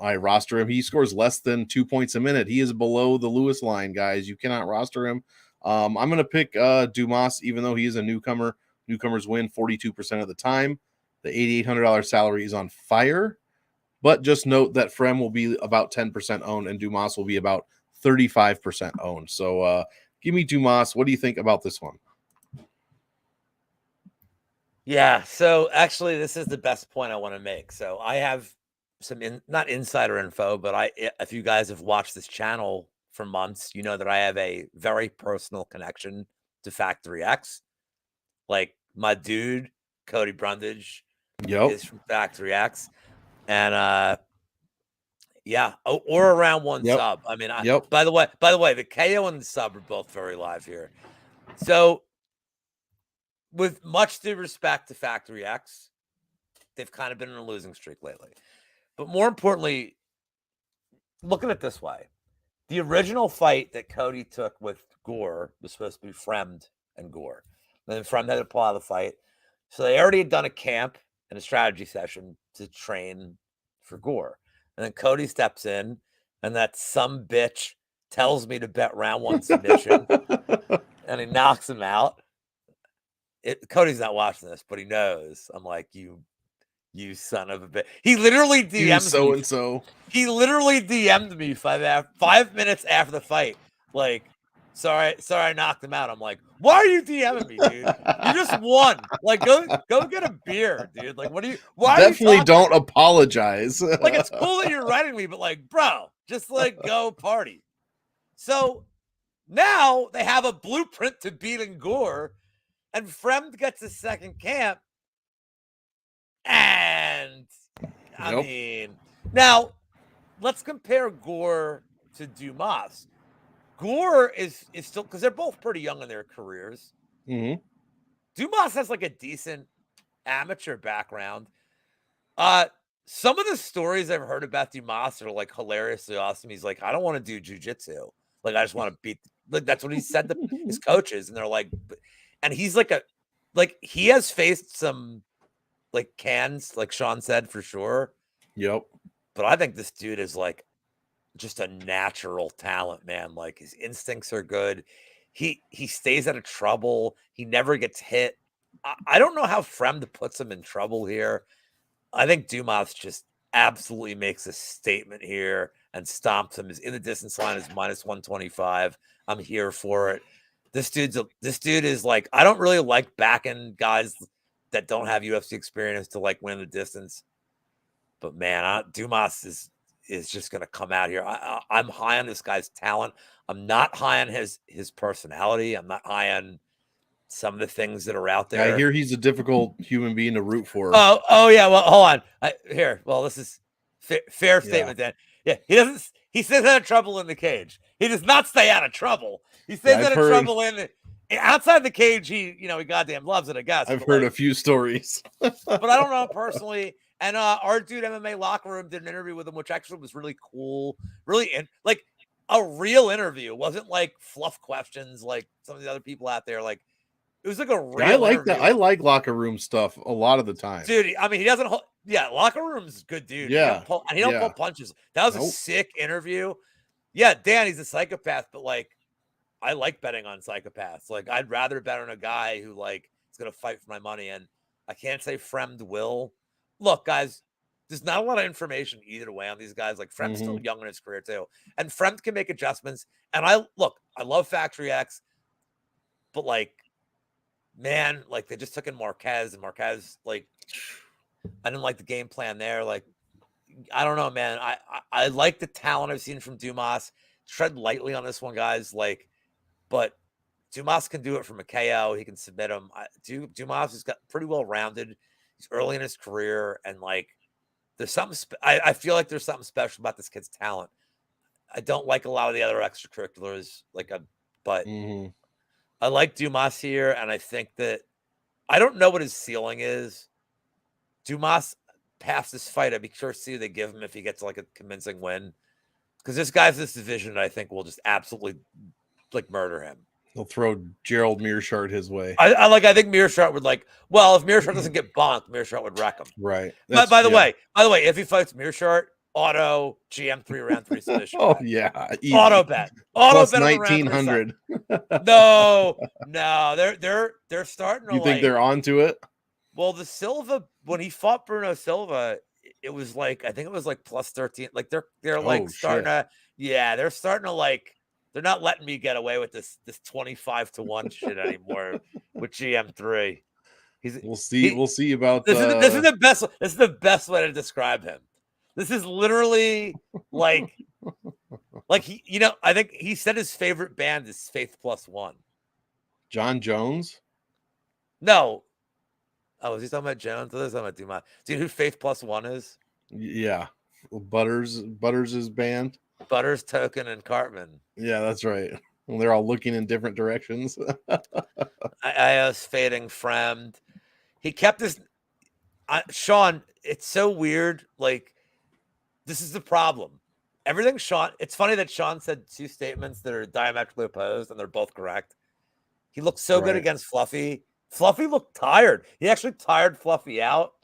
I roster him. He scores less than 2 points a minute. He is below the Lewis line, guys. You cannot roster him. I'm going to pick Dumas, even though he is a newcomer. Newcomers win 42% of the time. The $8,800 salary is on fire. But just note that Frem will be about 10% owned and Dumas will be about 35% owned. So give me Dumas. What do you think about this one? Yeah, so actually this is the best point I want to make. So I have some not insider info, but if you guys have watched this channel for months, you know that I have a very personal connection to Factory X. Like my dude, Cody Brundage, is from Factory X. And yeah, or around one sub. I mean, by the way, the KO and the sub are both very live here. So with much due respect to Factory X, they've kind of been in a losing streak lately. But more importantly, look at it this way. The original fight that Cody took with Gore was supposed to be Fremd and Gore. And then Fremd had to pull out of the fight. So they already had done a camp and a strategy session to train for Gore. And then Cody steps in, and that some bitch tells me to bet round one submission, and he knocks him out. Cody's not watching this, but he knows. I'm like, you son of a bitch. He literally DM'd so and so. He literally DM'd me 5 minutes after the fight. Like, sorry, I knocked him out. I'm like, why are you DMing me, dude? You just won. Like, go get a beer, dude. Like, what are you? Why definitely are you don't apologize. Like, it's cool that you're writing me, but like, bro, just like go party. So now they have a blueprint to beating Gore, and Fremd gets a second camp. And I mean, now let's compare Gore to Dumas. Gore is still, because they're both pretty young in their careers. Mm-hmm. Dumas has like a decent amateur background. Some of the stories I've heard about Dumas are like hilariously awesome. He's like, I don't want to do jujitsu. Like, I just want to beat. Like, that's what he said to his coaches, and they're like, and he's like he has faced some like cans, like Sean said, for sure. Yep. But I think this dude is like just a natural talent, man. Like, his instincts are good. He stays out of trouble. He never gets hit. I don't know how Fremd puts him in trouble here. I think Dumas just absolutely makes a statement here and stomps him. Is in the distance line is minus 125. I'm here for it. This dude is like, I don't really like backing guys that don't have UFC experience to like win the distance. But man, Dumas is just going to come out here. I'm high on this guy's talent. I'm not high on his personality. I'm not high on some of the things that are out there. I hear he's a difficult human being to root for. Oh yeah. Well, hold on. Well, this is fair statement then. Yeah, he stays out of trouble in the cage. He does not stay out of trouble. He stays out of trouble outside the cage. He goddamn loves it, I guess. I've heard a few stories. But I don't know him personally. And our dude MMA Locker Room did an interview with him, which actually was really cool. Really, like a real interview. It wasn't like fluff questions like some of the other people out there. Like, it was like a real I like interview. that. I like locker room stuff a lot of the time. Dude, I mean, he doesn't hold. Yeah, Locker Room's a good dude. Yeah. He don't pull punches. That was a sick interview. Yeah, Dan, he's a psychopath, but like, I like betting on psychopaths. Like, I'd rather bet on a guy who like is gonna fight for my money. And I can't say Fremd will. Look, guys, there's not a lot of information either way on these guys. Like, Fremd's still young in his career too, and Fremd can make adjustments. And I love Factory X, but like, man, like they just took in Marquez, and Marquez, like, I didn't like the game plan there. Like, I don't know, man. I like the talent I've seen from Dumas. Tread lightly on this one, guys. Like, but Dumas can do it from a KO. He can submit him. Dumas has got pretty well rounded. He's early in his career, and like, there's something. I feel like there's something special about this kid's talent. I don't like a lot of the other extracurriculars, but I like Dumas here, and I think that I don't know what his ceiling is. Dumas past this fight, I'd be curious to see who they give him if he gets like a convincing win. Because this guy's this division, I think, will just absolutely like murder him. He'll throw Gerald Meerschaert his way. I think Meerschaert would if Meerschaert doesn't get bonked, Meerschaert would wreck him. Right. By the way, if he fights Meerschaert, auto GM3 round 3 submission. Oh bet. Easy. Auto bet. Plus 1900. No, they're starting to. You think they're onto it? Well, the Silva, when he fought Bruno Silva, it was I think it was plus 13. They're starting to, they're starting to they're not letting me get away with this 25-1 shit anymore with GM3. We'll see about this is the best way to describe him. This is literally I think he said his favorite band is Faith Plus One. John Jones? No. Oh, is he talking about Jones? Or is he talking about Dumas? Do you know who Faith Plus One is? Yeah. Butters' band. Butters, Token, and Cartman. Yeah, that's right. Well, they're all looking in different directions. I was fading Fremd. He kept his Sean. It's so weird. This is the problem. Everything Sean. It's funny that Sean said two statements that are diametrically opposed, and they're both correct. He looked so good against Fluffy. Fluffy looked tired. He actually tired Fluffy out,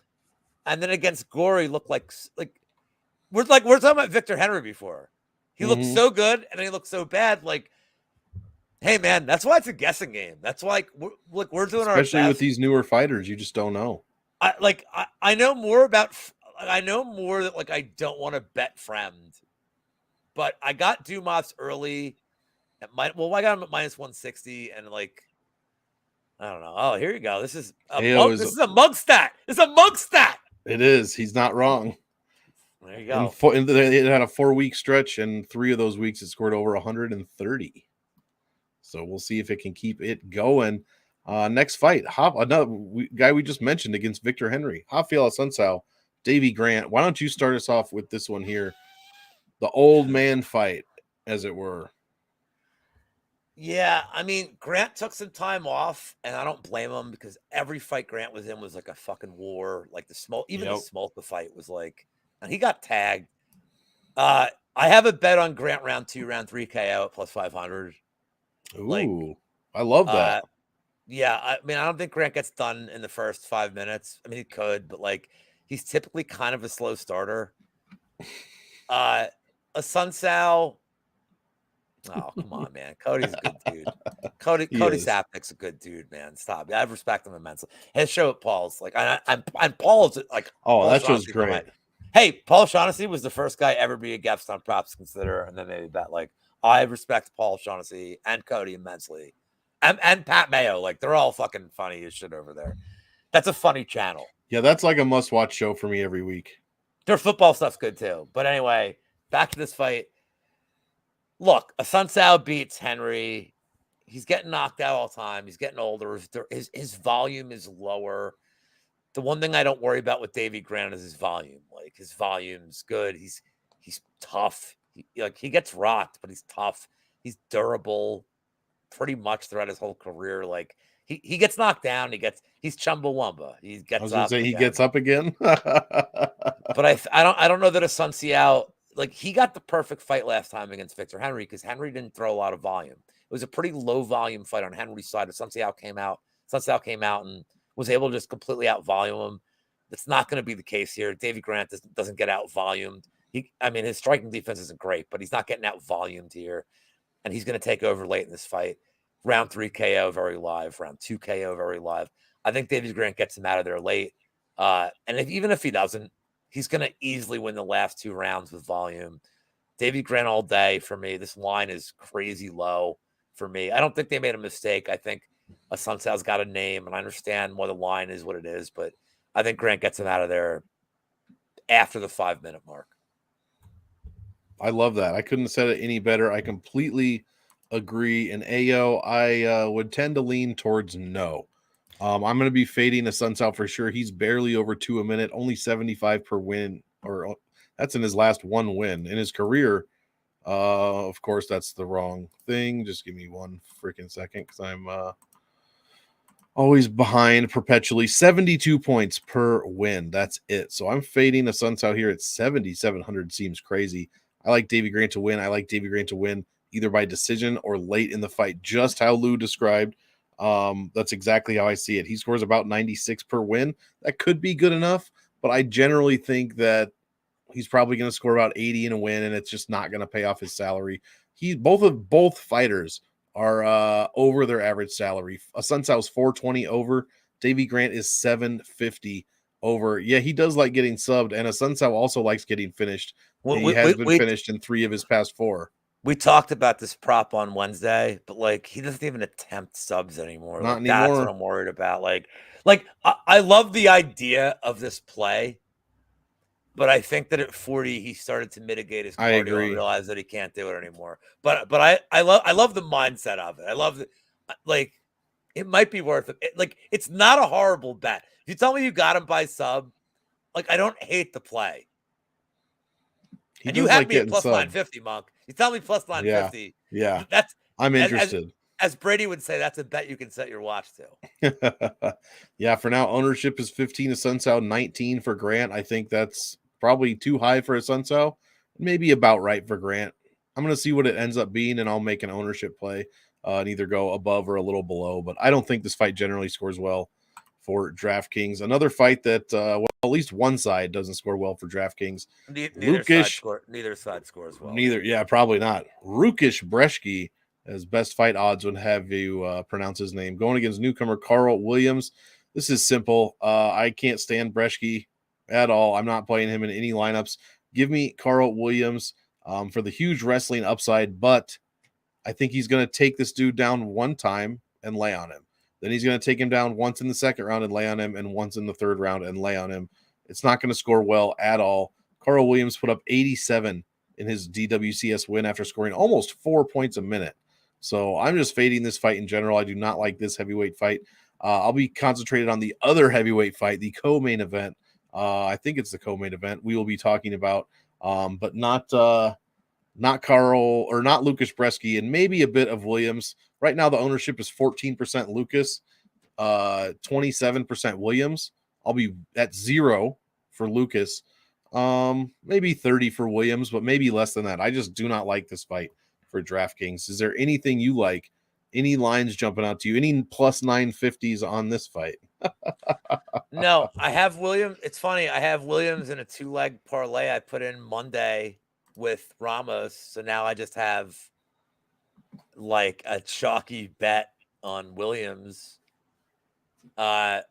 and then against Gory looked like we're talking about Victor Henry before. He looked so good, and then he looked so bad. Hey man, that's why it's a guessing game. That's why we're doing our best. Especially with these newer fighters, you just don't know. I know more about. I know more that I don't want to bet Fremd, but I got Dumas early. I got him at minus 160, and I don't know. Oh, here you go. This is this is a mug stat. It's a mug stat. It is. He's not wrong. There you go. It had a 4-week stretch, and 3 of those weeks it scored over 130. So we'll see if it can keep it going. Next fight, another guy we just mentioned against Victor Henry, Rafael Assunção, Davey Grant. Why don't you start us off with this one here? The old man fight, as it were. Yeah, I mean, Grant took some time off, and I don't blame him because every fight Grant was in was like a fucking war. The Smolka fight was and he got tagged. I have a bet on Grant round 2, round 3 KO at plus 500. Ooh, I love that. Yeah, I mean, I don't think Grant gets done in the first 5 minutes. I mean, he could, but he's typically kind of a slow starter. Assunção. Oh, come on, man. Cody's a good dude. Cody Sapnick's a good dude, man. Stop. I respect him immensely. His show at Paul's and Paul's that show's great. Hey, Paul Shaughnessy was the first guy ever to be a guest on Props Consider, and then maybe bet I respect Paul Shaughnessy and Cody immensely. And Pat Mayo. They're all fucking funny as shit over there. That's a funny channel. Yeah, that's a must-watch show for me every week. Their football stuff's good too. But anyway, back to this fight. Look, Assunção beats Henry. He's getting knocked out all the time. He's getting older. His volume is lower. The one thing I don't worry about with Davey Grant is his volume. His volume's good. He's tough. He gets rocked, but he's tough. He's durable pretty much throughout his whole career. He gets knocked down. He's Chumbawamba. He gets. I was gonna say he gets up again. But I don't know that Assunção. He got the perfect fight last time against Victor Henry because Henry didn't throw a lot of volume. It was a pretty low volume fight on Henry's side. Assunção came out and was able to just completely out volume him. That's not going to be the case here. Davey Grant doesn't get out volumed. His striking defense isn't great, but he's not getting out volumed here. And he's going to take over late in this fight. Round 3 KO very live. Round 2 KO very live. I think Davey Grant gets him out of there late. And even if he doesn't, he's going to easily win the last 2 rounds with volume. Davey Grant all day for me. This line is crazy low for me. I don't think they made a mistake. I think Assunção's got a name, and I understand why the line is what it is, but I think Grant gets him out of there after the 5-minute mark. I love that. I couldn't have said it any better. I completely agree. And AO, I would tend to lean towards no. I'm going to be fading Assunção for sure. He's barely over 2 a minute, only 75 per win, or that's in his last 1 win in his career. Of course, that's the wrong thing. Just give me one freaking second because I'm Always behind perpetually. 72 points per win. That's it. So I'm fading a Sun Tzu here at 7,700. Seems crazy. I like Davey Grant to win. I like Davey Grant to win either by decision or late in the fight, just how Lou described. That's exactly how I see it. He scores about 96 per win. That could be good enough, but I generally think that he's probably going to score about 80 in a win, and it's just not going to pay off his salary. Both fighters are over their average salary. Sun Tzu's 420 over. Davey Grant is 750 over. Yeah, he does like getting subbed, and Sun Tzu also likes getting finished. He has been finished in 3 of his past 4. We talked about this prop on Wednesday, but like he doesn't even attempt subs anymore. Not Like anymore. that's what I'm worried about. Like I love the idea of this play, but I think that at 40 he started to mitigate his I cardio agree. and realize that he can't do it anymore. But I love the mindset of it. I love the, like it might be worth it. Like it's not a horrible bet. If you tell me you got him by sub, like I don't hate the play. He And you does have like me at getting plus subbed. 950, Monk. You tell me plus 950. Yeah. That's I'm interested. as Brady would say, that's a bet you can set your watch to. Yeah, for now, ownership is 15 to Sun Tzu, 19 for Grant. I think that's probably too high for a Sun Tzu. Maybe about right for Grant. I'm going to see what it ends up being, and I'll make an ownership play and either go above or a little below. But I don't think this fight generally scores well for DraftKings. Another fight that, well, at least one side doesn't score well for DraftKings. Neither side scores well. Yeah, probably not. Rukish Breshki, as best fight odds would have you pronounce his name, going against newcomer Carl Williams. This is simple. I can't stand Breshki at all. I'm not playing him in any lineups. Give me Carl Williams for the huge wrestling upside, but I think he's going to take this dude down one time and lay on him. Then he's going to take him down once in the second round and lay on him, and once in the third round and lay on him. It's not going to score well at all. Carl Williams put up 87 in his DWCS win after scoring almost 4 points a minute. So I'm just fading this fight in general. I do not like this heavyweight fight. I'll be concentrated on the other heavyweight fight, the co-main event. I think it's the co-main event we will be talking about, but not Carl or not Lucas Bresky, and maybe a bit of Williams. Right now, the ownership is 14% Lucas, 27% Williams. I'll be at 0 for Lucas, maybe 30 for Williams, but maybe less than that. I just do not like this fight for DraftKings. Is there anything you like? Any lines jumping out to you? Any plus 950s on this fight? No, I have Williams. It's funny. I have Williams in a 2-leg parlay I put in Monday with Ramos. So now I just have like a chalky bet on Williams. I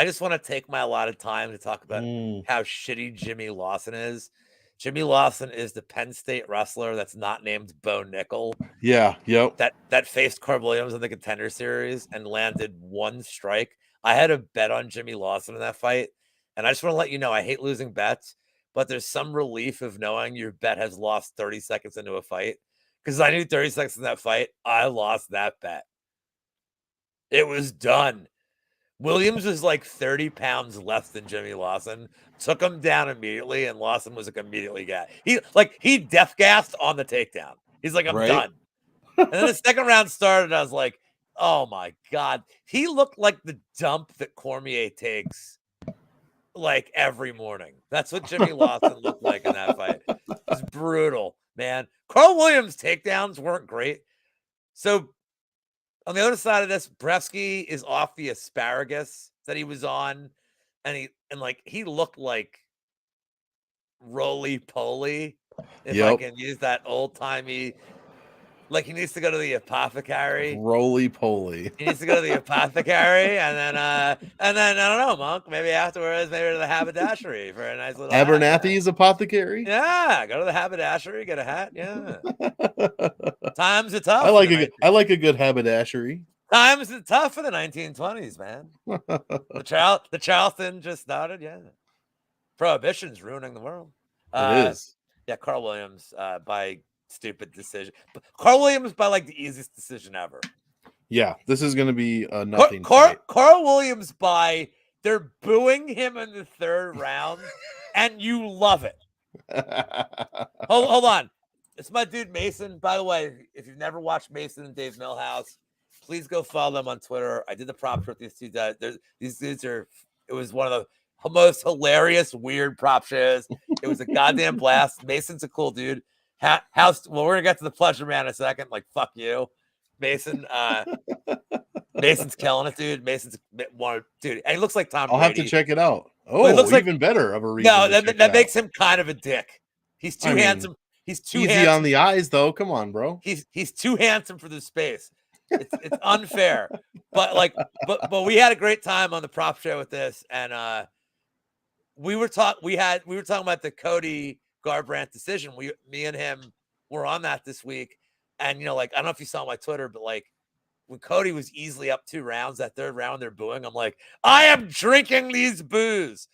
just want to take my allotted time to talk about how shitty Jimmy Lawson is. Jimmy Lawson is the Penn State wrestler that's not named Bo Nickel. Yeah, yep. That faced Carl Williams in the Contender Series and landed 1 strike. I had a bet on Jimmy Lawson in that fight, and I just want to let you know I hate losing bets, but there's some relief of knowing your bet has lost 30 seconds into a fight. Because I knew 30 seconds in that fight, I lost that bet. It was done. Williams was like 30 pounds less than Jimmy Lawson, took him down immediately, and Lawson was like immediately got. He death gassed on the takedown. He's like, I'm done. And then the second round started, I was like, oh my God. He looked like the dump that Cormier takes like every morning. That's what Jimmy Lawson looked like in that fight. It was brutal, man. Carl Williams' takedowns weren't great. So on the other side of this, Bresky is off the asparagus that he was on, and he looked like roly-poly, if I can use that old-timey. Like he needs to go to the apothecary. Roly-poly. He needs to go to the apothecary, and then I don't know, Monk. Maybe afterwards, maybe to the haberdashery for a nice little Abernathy's apothecary. Yeah, go to the haberdashery, get a hat. Yeah, times are tough. I like a good haberdashery. Times are tough for the 1920s, man. the Charleston just started. Yeah, prohibition's ruining the world. It is. Yeah, Carl Williams by stupid decision. But Carl Williams by like the easiest decision ever. Yeah, this is going to be a nothing fight. Carl Williams by they're booing him in the third round, and you love it. Hold on. It's my dude Mason. By the way, if you've never watched Mason and Dave Millhouse, Please go follow them on Twitter. I did the props with these two guys. These dudes are. It was one of the most hilarious, weird prop shows. It was a goddamn blast. Mason's a cool dude. Well, we're gonna get to the pleasure man in a second. Like, fuck you, Mason. Mason's killing it, dude. Mason's one, dude. And he looks like Tom I'll Brady. have to check it out. Well, he Oh, looks like, even better of a reason. No, to check that it makes out. him kind of a dick. He's too handsome. He's too easy handsome. on the eyes, though. Come on, bro. He's too handsome for this space. It's unfair. But we had a great time on the prop show with this, and we were talking about the Cody Garbrandt decision. Me and him were on that this week, and like, I don't know if you saw my Twitter, but like, when Cody was easily up 2 rounds, that third round they're booing. I'm like, I am drinking these boos.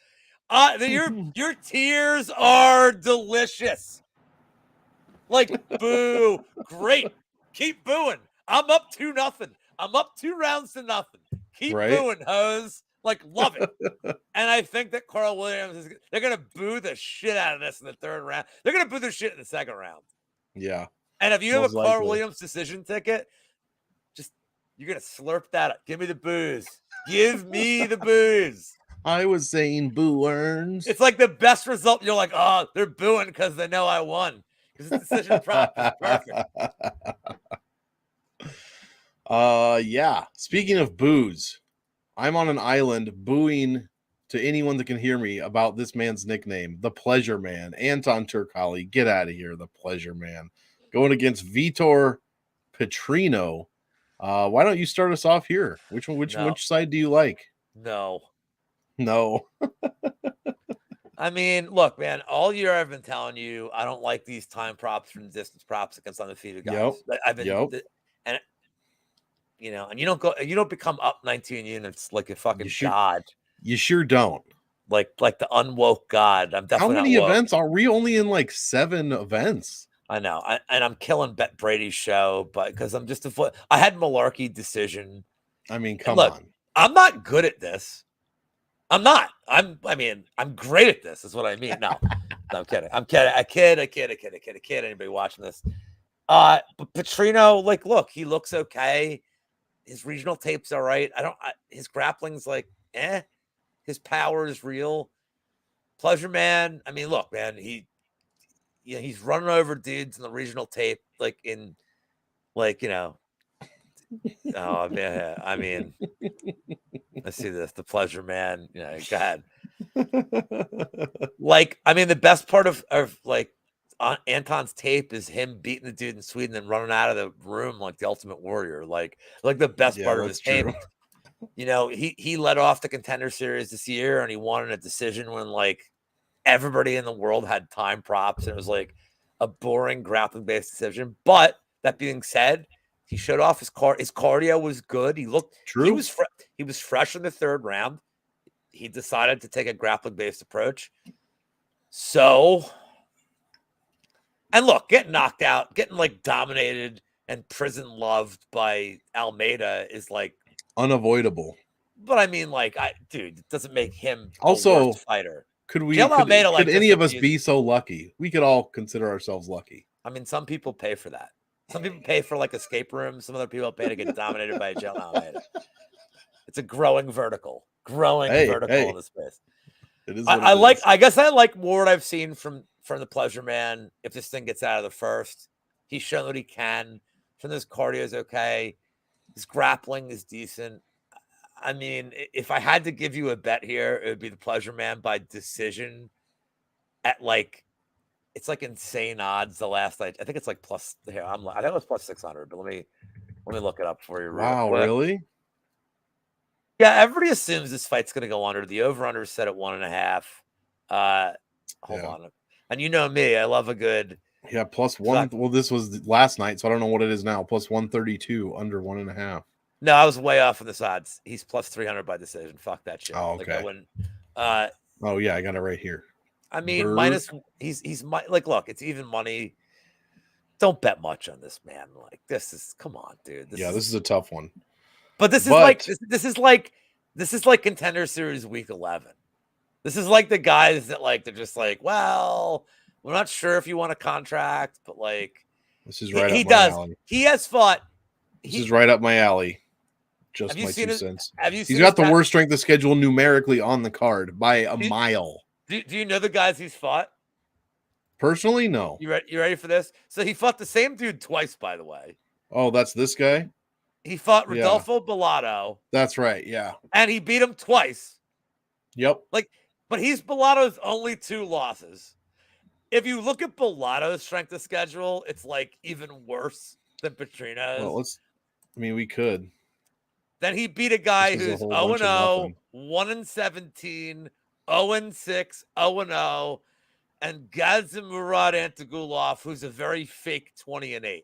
Your tears are delicious. Like, boo, great. Keep booing. I'm up 2-0. I'm up 2 rounds to nothing. Keep booing, hoes. Like, love it. And I think that Carl Williams they're gonna boo the shit out of this in the 3rd round. They're gonna boo the shit in the 2nd round. Yeah. And if you have a Carl Williams decision ticket, you're gonna slurp that up. Give me the booze. Give me the booze. I was saying boo earns. It's like the best result. You're like, oh, they're booing because they know I won. Because the decision prop is perfect. Yeah. Speaking of booze, I'm on an island booing to anyone that can hear me about this man's nickname, the Pleasure Man. Anton Turkali, get out of here, the Pleasure Man. Going against Vitor Petrino. Why don't you start us off here? Which side do you like? No. I mean, look, man, all year I've been telling you I don't like these time props from distance props against undefeated guys. I've been and you don't become up 19 units like a fucking god. You sure don't. Like the unwoke god. I'm definitely How many events are we? Only in like 7 events. I know, and I'm killing Bet Brady's show, but because I'm just I had Malarkey decision. I mean, come on. I'm not good at this. I'm not. I'm great at this. Is what I mean. No, I'm kidding. I'm kidding. I kid. Anybody watching this? But Petrino, like, look, he looks okay. His regional tape's all right. His grappling's like, His power is real. Pleasure Man. I mean, look, man, he's running over dudes in the regional tape, oh man, I mean, let's see this. The Pleasure Man. Go ahead. The best part of Anton's tape is him beating the dude in Sweden and running out of the room like the Ultimate Warrior. Like the best part of his tape. He led off the Contender Series this year and he won in a decision when everybody in the world had time props and it was like a boring grappling based decision. But that being said, he showed off his cardio was good. He looked true. He was fresh in the 3rd round. He decided to take a grappling based approach. So, and look, getting knocked out, getting dominated and prison loved by Almeida is unavoidable. But I mean, dude, it doesn't make him also a worse fighter. Could any of us be so lucky? We could all consider ourselves lucky. I mean, some people pay for that. Some people pay for escape rooms. Some other people pay to get dominated by a Joe Almeida. It's a growing vertical in the space. It is. I guess I like more what I've seen from the Pleasure Man. If this thing gets out of the 1st, he's shown that he can. From this cardio is okay. His grappling is decent. I mean, if I had to give you a bet here, it would be the Pleasure Man by decision at it's insane odds. The last night, I think it's plus here. I think it was plus 600, but let me look it up for you. Wow, really? Yeah, everybody assumes this fight's going to go under. The over/under is set at 1.5. Hold on, and you know me, I love a good. Yeah, plus one. Well, this was last night, so I don't know what it is now. Plus 132 under 1.5. No, I was way off on this odds. He's plus 300 by decision. Fuck that shit. Oh, okay. Oh yeah, I got it right here. I mean, minus he's look, it's even money. Don't bet much on this, man. This is come on, dude. This is a tough one. But this is like Contender Series week 11. This is like the guys that they're just well, we're not sure if you want a contract, but this is right. He does. Alley. He has fought This is right up my alley. Just my 2 cents. cents. Have you He's seen got the worst strength of schedule numerically on the card by a mile. Do you know the guys he's fought? Personally, no. You ready for this? So he fought the same dude twice, by the way. Oh, that's this guy? He fought Rodolfo Bellato. That's right, yeah. And he beat him twice. Yep. But he's Bellato's only 2 losses. If you look at Bellato's strength of schedule, it's like even worse than Petrino's. Well, we could. Then he beat a guy who's 0-0, 1-17, 0-6, 0-0, and Gazimurad Antagulov, who's a very fake 20-8.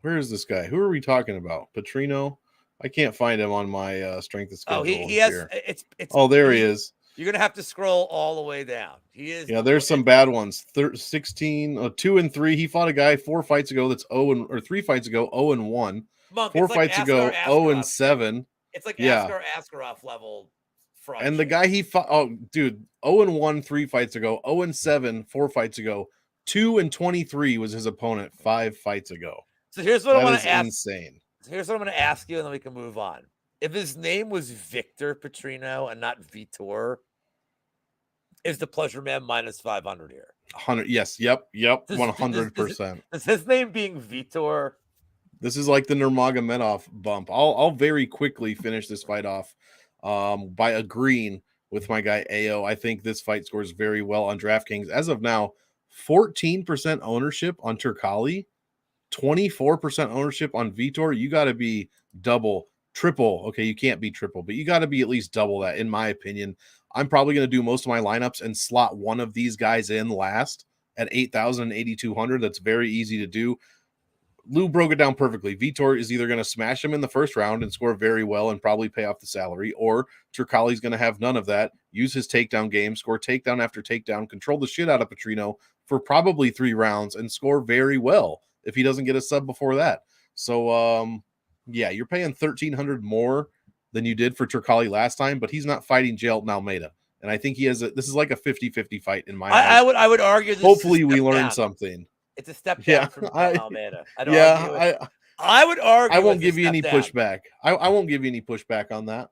Where is this guy? Who are we talking about? Petrino? I can't find him on my strength of schedule. Oh, he has. It's. Oh, there he is. You're gonna have to scroll all the way down. He is. Yeah, there's some bad ones. 2-3. He fought a guy 4 fights ago that's 3 fights ago 0-1. Monk, 4 fights ago 0-7. It's like Askar Askarov level fraud. And the guy he fought, 0-1 3 fights ago, 0-7 4 fights ago, 2-23 was his opponent 5 fights ago. So here's what I want to ask. Insane. So here's what I'm going to ask you, and then we can move on. If his name was Victor Petrino and not Vitor, is the Pleasure Man minus 500 here? 100. Yes. Yep. 100%. Is his name being Vitor? This is like the Nurmagomedov bump. I'll very quickly finish this fight off by agreeing with my guy AO. I think this fight scores very well on DraftKings. As of now, 14% ownership on Turkali, 24% ownership on Vitor. You got to be double, triple. Okay, you can't be triple, but you got to be at least double that, in my opinion. I'm probably going to do most of my lineups and slot one of these guys in last at 8,000 and 8,200. That's very easy to do. Lou broke it down perfectly. Vitor is either going to smash him in the first round and score very well and probably pay off the salary, or Turkali's going to have none of that, use his takedown game, score takedown after takedown, control the shit out of Petrino for probably 3 rounds and score very well if he doesn't get a sub before that. So, yeah, you're paying $1,300 more than you did for Turkali last time, but he's not fighting Jailton Almeida. And I think this is like a 50-50 fight in my eyes. I would argue this hopefully we learn something. It's a step down from Almeida. I would argue. I won't give you any pushback. I won't give you any pushback on that.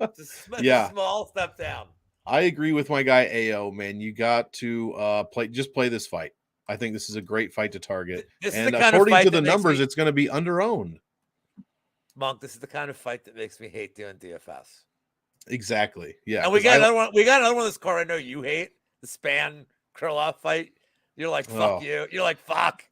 It's a small step down. I agree with my guy AO, man. You got to play this fight. I think this is a great fight to target. And according to the numbers, it's going to be under-owned. Monk, this is the kind of fight that makes me hate doing DFS. Exactly. Yeah. And we got another one. We got another one of this card I know you hate. The Span Krylov fight. You're like, fuck you. You're like, fuck.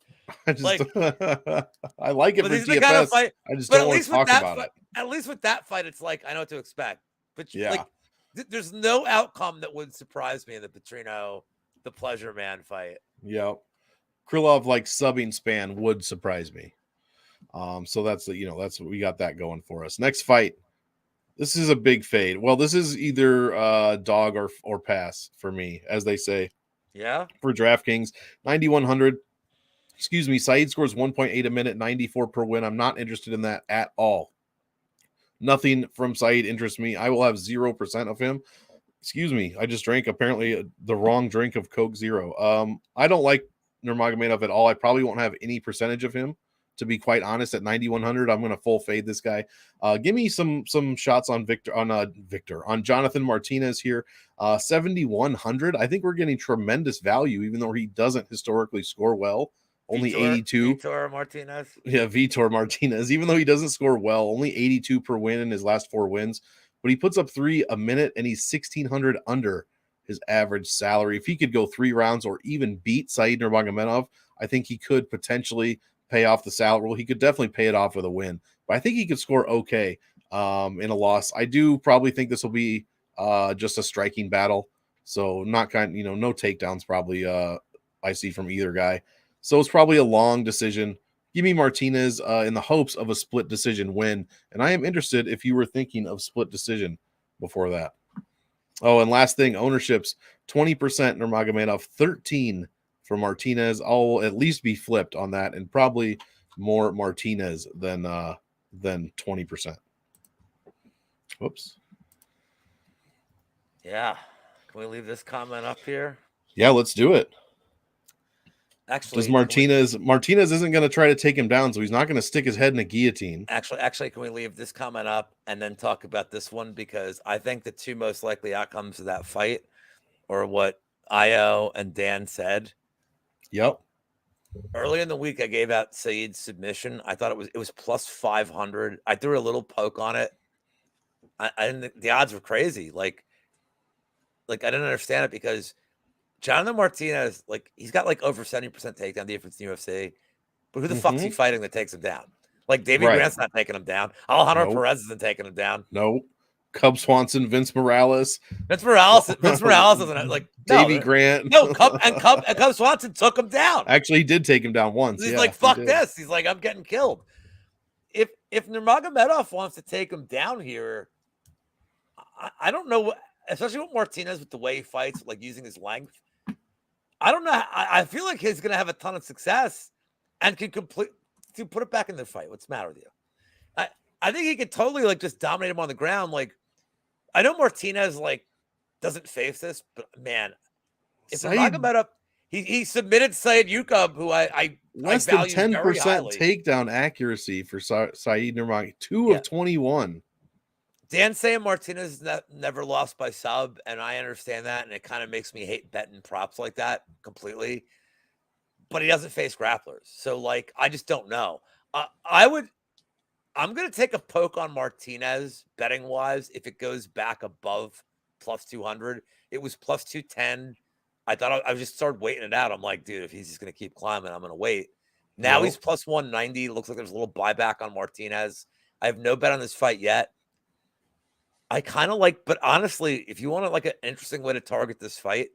I like it for DFS. Kind of fight, I just don't want to talk about it. At least with that fight, it's like I know what to expect. But there's no outcome that would surprise me in the Petrino, the Pleasure Man fight. Yeah. Krylov subbing Span would surprise me. So that's what we got that going for us. Next fight. This is a big fade. Well, this is either dog or pass for me, as they say. Yeah. For DraftKings, 9,100. Excuse me. Saeed scores 1.8 a minute, 94 per win. I'm not interested in that at all. Nothing from Saeed interests me. I will have 0% of him. Excuse me. I just drank apparently the wrong drink of Coke Zero. I don't like Nurmagomedov at all. I probably won't have any percentage of him, to be quite honest. At 9,100, I'm going to full fade this guy. Give me some shots on on Jonathan Martinez here. 7,100. I think we're getting tremendous value, even though he doesn't historically score well. Only 82. Vitor Martinez. Yeah, Vitor Martinez. Even though he doesn't score well, only 82 per win in his last 4 wins. But he puts up 3 a minute, and he's 1,600 under his average salary. If he could go 3 rounds or even beat Saeed Nurmagomedov, I think he could potentially pay off the salary. Well, he could definitely pay it off with a win. But I think he could score okay in a loss. I do probably think this will be just a striking battle. So no takedowns probably I see from either guy. So it's probably a long decision. Give me Martinez in the hopes of a split decision win. And I am interested if you were thinking of split decision before that. Oh, and last thing, ownerships, 20% Nurmagomedov, 13 for Martinez. I'll at least be flipped on that, and probably more Martinez than 20%. Whoops. Yeah. Can we leave this comment up here? Yeah, let's do it. Actually, Does Martinez isn't going to try to take him down, so he's not going to stick his head in a guillotine. Actually, can we leave this comment up and then talk about this one? Because I think the two most likely outcomes of that fight are what Io and Dan said. Yep. Early in the week, I gave out Saeed's submission. I thought it was plus 500. I threw a little poke on it. I didn't think the odds were crazy. Like I didn't understand it because Jonathan Martinez, like he's got like over 70% takedown defense in the UFC. But who the fuck's he fighting that takes him down? Like Davey Grant's not taking him down. Alejandro Perez isn't taking him down. No. Cub Swanson, Vince Morales. Vince Morales isn't like Davey Grant. No, Cub Swanson took him down. Actually, he did take him down once. He's like, fuck this. He's like, I'm getting killed. If Nurmagomedov wants to take him down here, I don't know, especially with Martinez with the way he fights, like using his length. I don't know. I feel like he's going to have a ton of success and can put it back in the fight. What's the matter with you? I think he could totally like just dominate him on the ground. Like, I know Martinez like doesn't face this, but man, if Nurmagomedov, he submitted Saeed Yukub, who I less than 10% takedown accuracy for Saeed Nurmagomedov, 2 of 21. Dan saying Martinez never lost by sub, and I understand that, and it kind of makes me hate betting props like that completely. But he doesn't face grapplers, so like I just don't know. I'm going to take a poke on Martinez betting wise if it goes back above plus 200. It was plus 210. I thought I just started waiting it out. I'm like, dude, if he's just going to keep climbing, I'm going to wait. Now he's plus 190. Looks like there's a little buyback on Martinez. I have no bet on this fight yet. I kind of like, but honestly, if you want to like an interesting way to target this fight,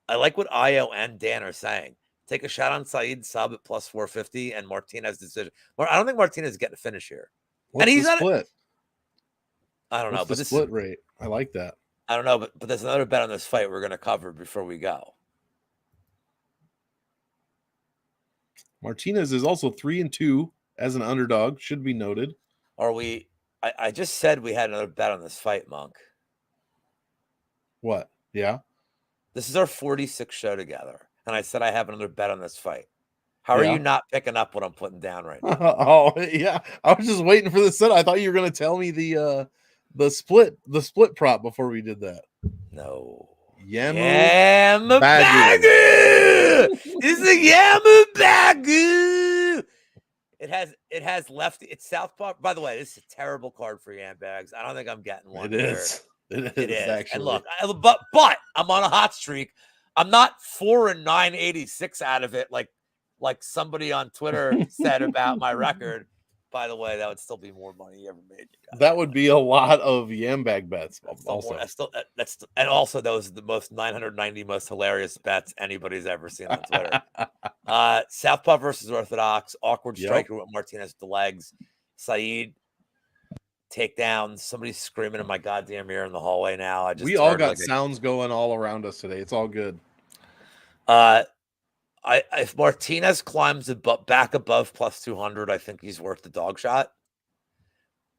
I like what Io and Dan are saying. Take a shot on Saeed sub at plus 450 and Martinez decision. I don't think Martinez is getting a finish here. What's and he's the split? I don't know, but the split rate. I like that. I don't know, but there's another bet on this fight we're going to cover before we go. Martinez is also 3-2 as an underdog. Should be noted. Are we? I just said we had another bet on this fight, Monk. What? Yeah. This is our 46th show together, and I said I have another bet on this fight. How are you not picking up what I'm putting down right now? Oh yeah, I was just waiting for the set. I thought you were going to tell me the split prop before we did that. No. Yamabagu. This is a Yamabagu. It has left. It's Southpaw. By the way, this is a terrible card for Yambags. I don't think I'm getting one. It is actually. And look, but I'm on a hot streak. I'm not 4-986 out of it like somebody on Twitter said about my record. By the way, that would still be more money you ever made. That would be a lot of Yambag bets. And also those are the most 990 most hilarious bets anybody's ever seen on Twitter. Southpaw versus Orthodox, awkward striker with Martinez with the legs. Saeed takedowns. Somebody's screaming in my goddamn ear in the hallway now. We all got sounds going all around us today. It's all good. If Martinez climbs back above plus 200, I think he's worth the dog shot.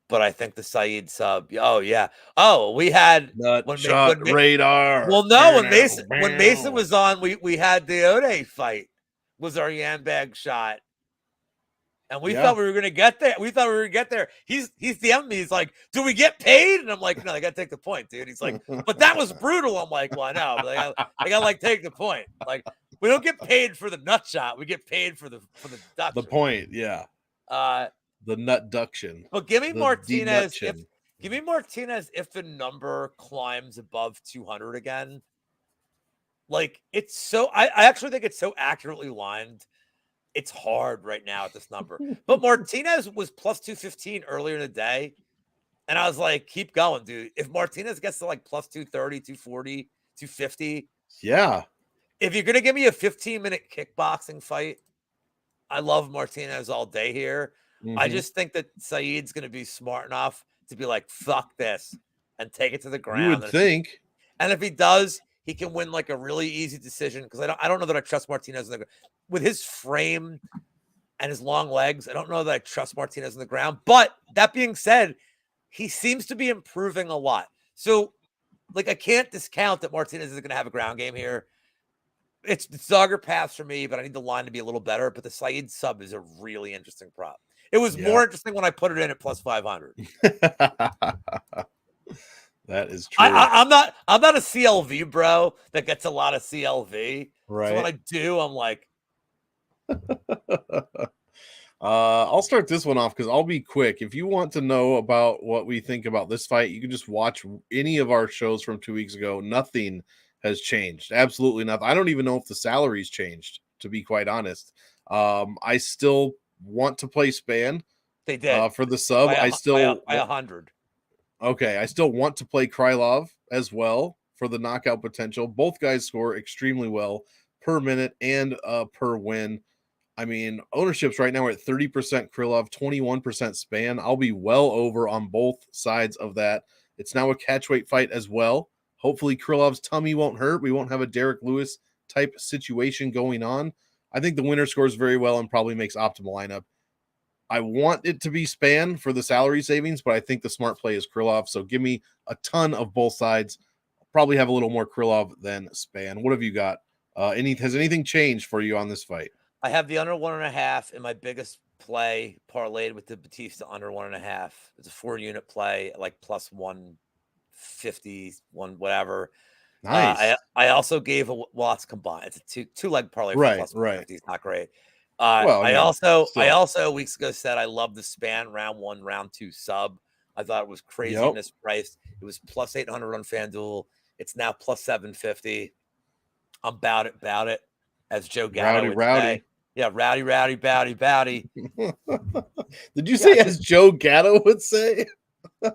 But I think the Saeed sub. Oh yeah. Oh, we had radar. Well, no, when Mason was on, we had the Ode fight was our Yambag shot, and we thought we were gonna get there. He's DM'd me. He's like, "Do we get paid?" And I'm like, "No, I gotta take the point, dude." He's like, "But that was brutal." I'm like, "Well, I know, but I gotta like take the point. Like, we don't get paid for the nut shot. We get paid for the duction. The point, yeah. The nut duction. But give me Martinez. Give me Martinez if the number climbs above 200 again. Like it's so. I actually think it's so accurately lined. It's hard right now at this number. But Martinez was plus 215 earlier in the day. And I was like, keep going, dude. If Martinez gets to like plus 230, 240, 250. Yeah. If you're going to give me a 15-minute kickboxing fight, I love Martinez all day here. Mm-hmm. I just think that Saeed's going to be smart enough to be like, fuck this, and take it to the ground. You would think. And if he does, he can win like a really easy decision because I don't know that I trust Martinez with his frame and his long legs. I don't know that I trust Martinez on the ground. But that being said, he seems to be improving a lot. So, like, I can't discount that Martinez is going to have a ground game here. it's dogger pass for me, but I need the line to be a little better. But the Saeed sub is a really interesting prop. It was more interesting when I put it in at plus 500. That is true. I'm not a CLV bro that gets a lot of CLV. Right. So when I do, I'm like, I'll start this one off because I'll be quick. If you want to know about what we think about this fight, you can just watch any of our shows from 2 weeks ago. Nothing has changed. Absolutely nothing. I don't even know if the salaries changed, to be quite honest. I still want to play Span. They did for the sub. by 100. Okay, I still want to play Krylov as well for the knockout potential. Both guys score extremely well per minute and per win. I mean, ownerships right now are at 30% Krylov, 21% Span. I'll be well over on both sides of that. It's now a catchweight fight as well. Hopefully Krylov's tummy won't hurt. We won't have a Derek Lewis type situation going on. I think the winner scores very well and probably makes optimal lineup. I want it to be Span for the salary savings, but I think the smart play is Krylov. So give me a ton of both sides. I'll probably have a little more Krylov than Span. What have you got? Has anything changed for you on this fight? I have the under 1.5 in my biggest play parlayed with the Batista under 1.5. It's a 4-unit play, like plus 150, whatever. Nice. I also gave Watts combined. It's a two-leg parlay. Right, plus right. 150. It's not great. I also weeks ago said I love the Span round 1, round 2 sub. I thought it was crazy mispriced. It was plus 800 on FanDuel. It's now plus 750. I'm about it. As Joe Gatto would say. Yeah, rowdy. Did you say as Joe Gatto would say?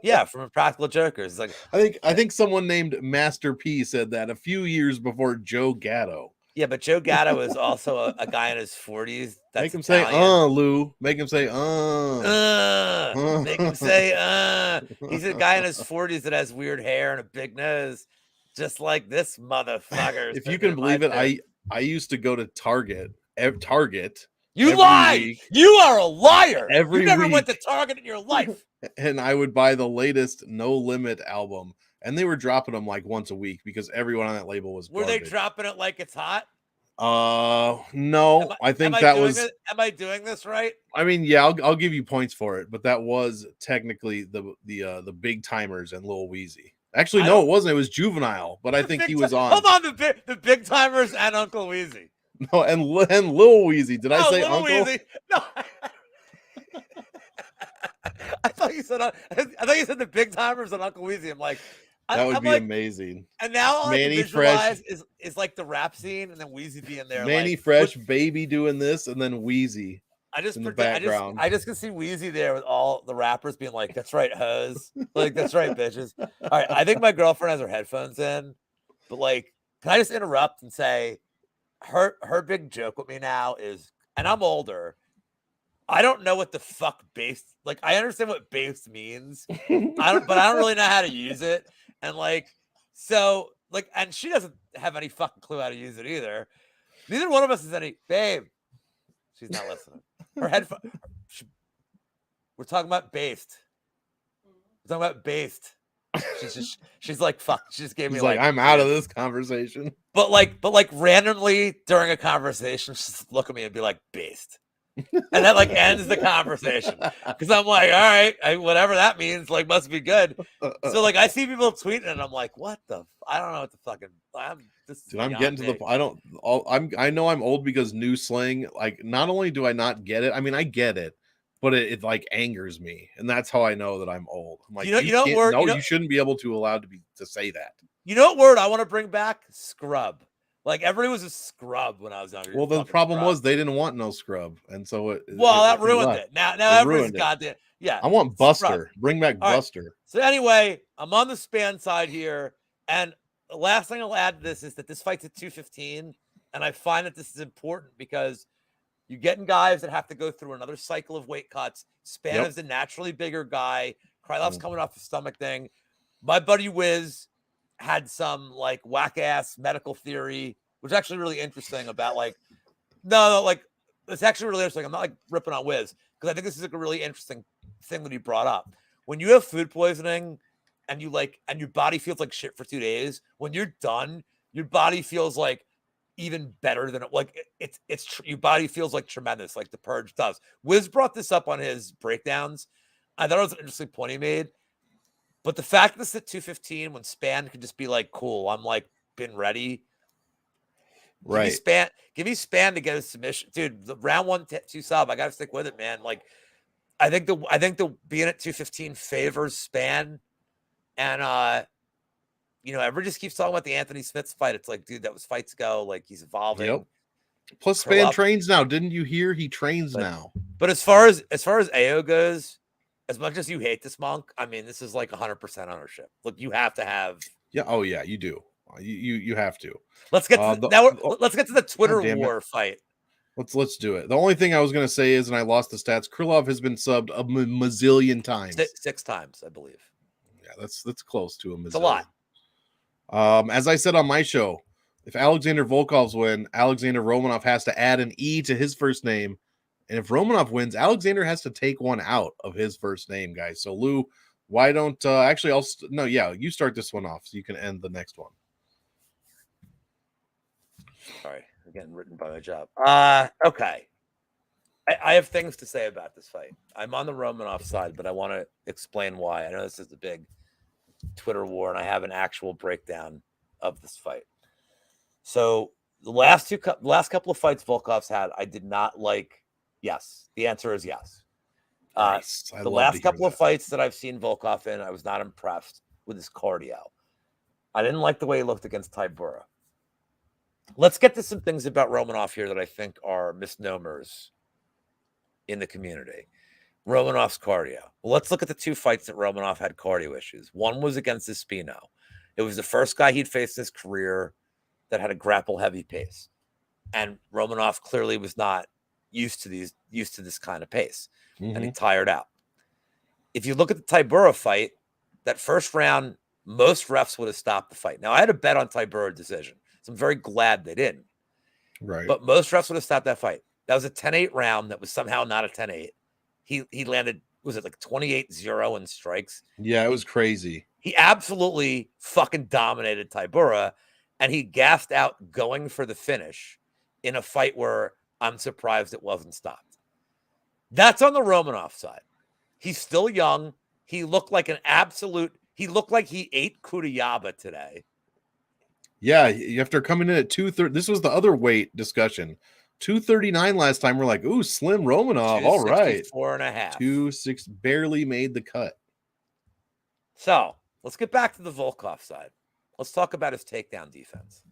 Yeah, from Impractical Jokers. Like I think someone named Master P said that a few years bore Joe Gatto. Yeah, but Joe Gatto is also a guy in his 40s. That's Make him Italian. say, Lou. Make him say, Make him say, He's a guy in his 40s that has weird hair and a big nose, just like this motherfucker. If you can believe it, I used to go to Target. You lie! Week. You are a liar! You never week. went to Target in your life. And I would buy the latest No Limit album. And they were dropping them like once a week because everyone on that label was garbage. Were they dropping it like it's hot? No. I think that was. Am I doing this right? I mean, yeah, I'll give you points for it, but that was technically the Big Timers and Lil Weezy. Actually, no, it wasn't. It was Juvenile, but I think he was on. Hold on, the Big Timers and Uncle Weezy. No, and Lil Weezy. Did I say Lil Uncle? Weezy. No. I thought you said the Big Timers and Uncle Weezy. I'm like, that would be amazing. And now all I can visualize is like the rap scene, and then Weezy being there. Manny Fresh, Baby doing this, and then Weezy. In the background. I just can see Weezy there with all the rappers being like, "That's right, hoes." Like, "That's right, bitches." All right, I think my girlfriend has her headphones in, but like, can I just interrupt and say, her big joke with me now is, and I'm older. I don't know what the fuck based. Like, I understand what based means. but I don't really know how to use it. And like, so like, and she doesn't have any fucking clue how to use it either. Neither one of us is any. Babe, she's not listening. Her headphone. We're talking about based. We're talking about based. She's like, fuck. She just gave me like, I'm out of this conversation. But randomly during a conversation, just look at me and be like, based. And that like ends the conversation because I'm like, all right, whatever that means, like, must be good. So like, I see people tweeting, and I'm like, what the? I don't know what the fucking. I'm getting to the. I know I'm old because new slang. Like, not only do I not get it, I mean, I get it, but it like angers me, and that's how I know that I'm old. I'm like, you shouldn't be able to say that. You know what word I want to bring back? Scrub. Like, everybody was a scrub when I was younger. Well, the problem was they didn't want no scrub, and so that ruined it. Now everybody's goddamn. Yeah, I want Buster. Scrub. Bring back Buster. Right. So anyway, I'm on the Span side here, and the last thing I'll add to this is that this fight's at 215, and I find that this is important because you're getting guys that have to go through another cycle of weight cuts. Span is a naturally bigger guy. Krylov's coming off the stomach thing. My buddy Wiz had some like whack ass medical theory, which is actually really interesting about like, like it's actually really interesting. I'm not like ripping on Wiz because I think this is like a really interesting thing that he brought up. When you have food poisoning and your body feels like shit for 2 days, when you're done, your body feels like even better than your body feels like tremendous, like the Purge does. Wiz brought this up on his breakdowns. I thought it was an interesting point he made. But the fact that it's at 215 when Span can just be like, cool, I'm like been ready. Right. Give me Span to get a submission. Dude, the round 1-2 sub, I gotta stick with it, man. Like I think the being at 215 favors Span. And everyone just keeps talking about the Anthony Smith fight. It's like, dude, that was fights ago. Like he's evolving. Yep. Plus, Span trains now. Didn't you hear he trains now? But as far as AO goes, as much as you hate this, Monk, I mean, this is like 100% ownership. Look, you have to have. Yeah. Oh yeah, you do. You have to. Let's get to let's get to the Twitter war fight. Let's do it. The only thing I was going to say is, and I lost the stats, Krylov has been subbed a mazillion times. Six times, I believe. Yeah, that's close to a mazillion. It's a lot. As I said on my show, if Alexander Volkov's win, Alexander Romanov has to add an E to his first name. And if Romanov wins, Alexander has to take one out of his first name, guys. So, Lou, why don't you start this one off so you can end the next one. Sorry, I'm getting written by my job. Okay. I have things to say about this fight. I'm on the Romanov side, but I want to explain why. I know this is a big Twitter war, and I have an actual breakdown of this fight. So the last couple of fights Volkov's had, I did not like. Yes, the answer is yes. Nice. The last couple of fights that I've seen Volkov in, I was not impressed with his cardio. I didn't like the way he looked against Tybura. Let's get to some things about Romanov here that I think are misnomers in the community. Romanov's cardio. Well, let's look at the two fights that Romanov had cardio issues. One was against Espino. It was the first guy he'd faced in his career that had a grapple-heavy pace. And Romanov clearly was not used to this kind of pace. Mm-hmm. And he tired out. If you look at the Tybura fight, that first round, most refs would have stopped the fight. Now, I had a bet on Tybura decision, so I'm very glad they didn't. Right. But most refs would have stopped that fight. That was a 10-8 round that was somehow not a 10-8. He landed, was it like 28-0 in strikes? Yeah, it was crazy. He absolutely fucking dominated Tybura, and he gassed out going for the finish in a fight where I'm surprised it wasn't stopped. That's on the Romanov side. He's still young. He looked like he looked like he ate Kudayaba today. Yeah, after coming in at 230, this was the other weight discussion. 239 last time. We're like, ooh, slim Romanov. All right. 4.5. 260 barely made the cut. So let's get back to the Volkov side. Let's talk about his takedown defense.